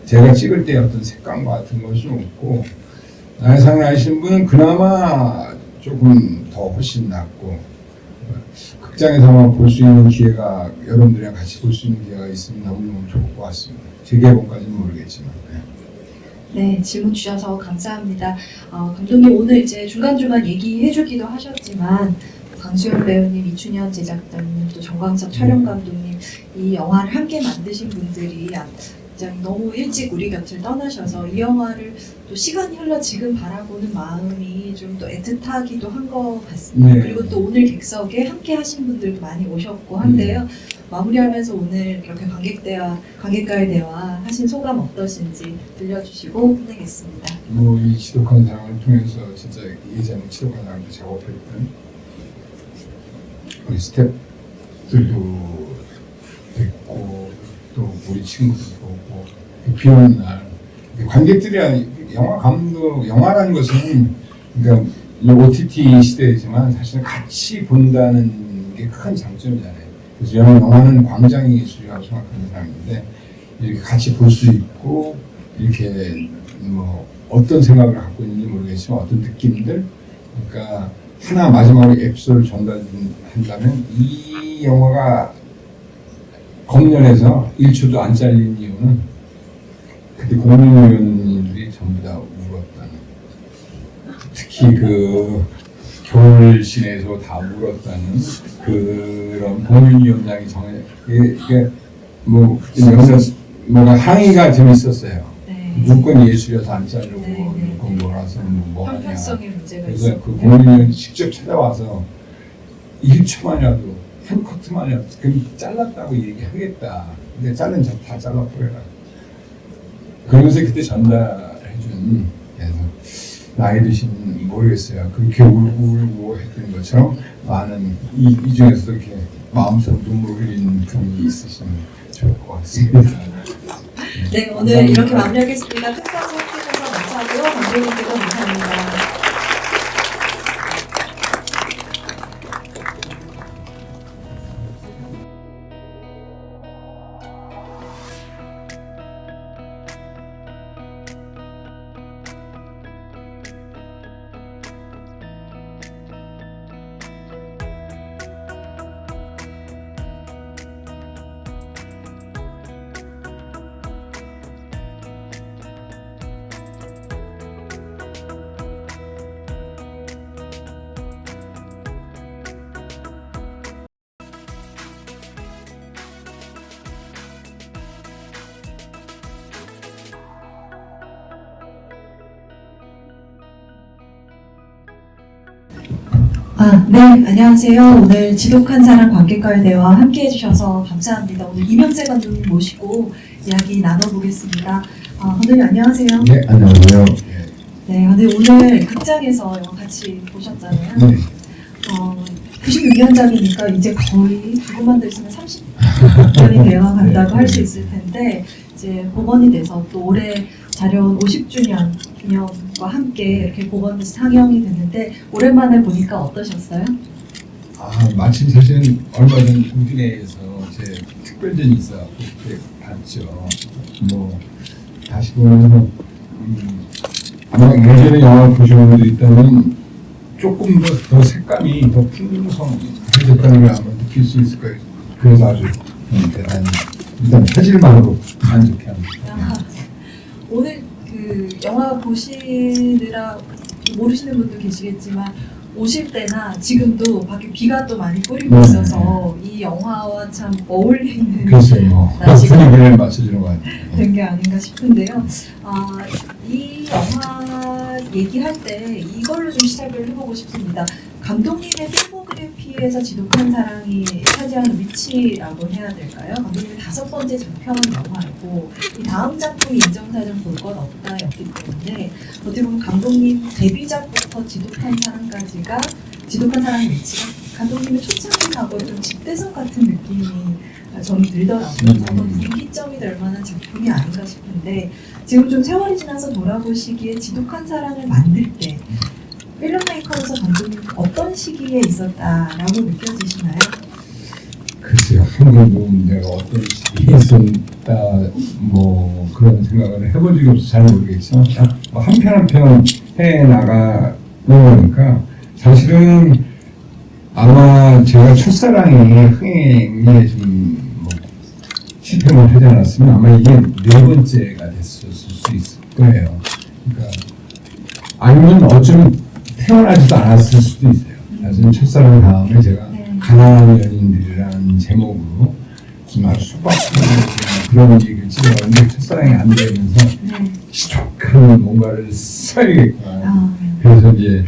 제가 찍을 때 어떤 색감과 같은 것이 없고 나의 사랑 나의 신부는 그나마 조금 더 훨씬 낫고 극장에서 아마 볼 수 있는 기회가 여러분들이랑 같이 볼 수 있는 기회가 있으면 너무너무 좋을 것 같습니다. 재개봉까지는 모르겠지만. 네, 질문 주셔서 감사합니다. 감독님 오늘 이제 중간중간 얘기해주기도 하셨지만 강수연 배우님, 이춘현 제작자님, 또 정광석 촬영 감독님 이 영화를 함께 만드신 분들이 너무 일찍 우리 곁을 떠나셔서 이 영화를 또 시간이 흘러 지금 바라보는 마음이 좀 또 애틋하기도 한 것 같습니다. 네. 그리고 또 오늘 객석에 함께 하신 분들도 많이 오셨고 한데요. 마무리하면서 오늘 이렇게 관객과의 대화 하신 소감 어떠신지 들려주시고 끝내겠습니다. 이 지독한 사랑을 통해서 진짜 예전에 지독한 사랑도 작업했던 우리 스태프들도 뵙고 또 우리 친구들도 보고 비 오는 날 관객들이랑 영화라는 것은 그러니까 OTT 시대이지만 사실은 같이 본다는 게 큰 장점이잖아요. 그래서 영화는 광장의 예술이라고 생각하는 사람인데 이렇게 같이 볼 수 있고 이렇게 뭐 어떤 생각을 갖고 있는지 모르겠지만 어떤 느낌들 그러니까 하나 마지막으로 에피소드를 전달한다면 이 영화가 검열에서 1초도 안 잘린 이유는 그때 공민위원님들이 전부 다 울었다는 특히 그 겨울신에서 다 울었다는 그런 공민위원장이 이게 뭐 뭔가 항의가 좀 있었어요. 네. 무조건 예술이어서 안 자르고 네. 무조건 뭐라서 뭐하냐. 형평성의 문제가 그래서 있었고 그 공민위원이 직접 찾아와서 1초만이라도 한 커트만이라도 그럼 잘랐다고 얘기하겠다. 근데 자른 다 잘라버려라. 그러면서 그때 전달해준 그래서 나이 드신 모르겠어요. 그렇게 울고 했던 것처럼 많은 이 중에서도 이렇게 마음속 눈물 흘리는 분이 있으시면 좋을 것 같습니다. 네, 오늘 이렇게 마무리하겠습니다. 끝까지 함께해주셔서 감사하고요. 감독님께도 감사합니다. 네, 안녕하세요. 오늘 지독한 사랑 관객과의 대화 함께 해주셔서 감사합니다. 오늘 이명재 감독님 모시고 이야기 나눠보겠습니다. 감독님 안녕하세요. 네, 안녕하세요. 네, 근데 오늘 극장에서 영화 같이 보셨잖아요. 네. 96년작이니까 이제 거의 두고만 더 있으면 30년이 되어 간다고 할 수 있을 텐데 이제 복원이 돼서 또 올해 자료원 50주년 기념과 함께 이렇게 복원돼서 상영이 됐는데 오랜만에 보니까 어떠셨어요? 마침 사실은 얼마 전 우디네에서 제 특별전이 있어서 그때 봤죠. 다시 보면 아마 예전에 영화 보신 분들이 있다면 조금 더 색감이 더 풍성해졌다는 걸 아마 느낄 수 있을 거예요. 그래서 아주 대단히 일단 표질만으로 만족해합니다. 오늘 그 영화 보시느라 모르시는 분도 계시겠지만 오실 때나 지금도 밖에 비가 또 많이 뿌리고 있어서 이 영화와 참 어울리는 글쎄요, 날씨가 분위기를 맞춰주는 것 같아요. 된 게 아닌가 싶은데요. 이 영화 얘기할 때 이걸로 좀 시작을 해보고 싶습니다. 감독님의 필모그래피에서 지독한 사랑이 차지하는 위치라고 해야 될까요? 감독님의 5번째 장편 영화이고 이 다음 작품이 인정사정 볼 것 없다였기 때문에 어떻게 보면 감독님 데뷔작부터 지독한 사랑까지가 지독한 사랑의 위치가 감독님의 초창기 과거의 좀 집대성 같은 느낌이 저는 들더라고요. 저는 분기점이 될 만한 작품이 아닌가 싶은데 지금 좀 세월이 지나서 돌아보시기에 지독한 사랑을 만들 때 필름메이커로서 감독님 어떤 시기에 있었다라고 느껴지시나요? 글쎄요, 한국은 내가 어떤 시기에 있었다 그런 생각을 해본 적이 없어서 잘 모르겠지만 한 편 한 편 해나가 보니까 사실은 아마 제가 첫사랑이 흥행에 좀 실패를 하지 않았으면 아마 이게 4번째가 됐을 수 있을 거예요. 그러니까 아니면 어쩌면 태어나지도 않았을 수도 있어요. 사실 첫사랑 다음에 제가 가난한 연인들이라는 제목으로 좀 아주 소박한 그런 얘기를 찍어봤는데 첫사랑이 안 되면서 시적한 뭔가를 써야겠구나. 그래서 이제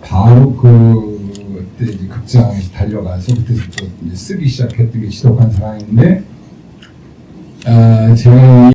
바로 그때 이제 극장에서 달려가서 그때부터 이제 쓰기 시작했던 게 지독한 사랑인데 제가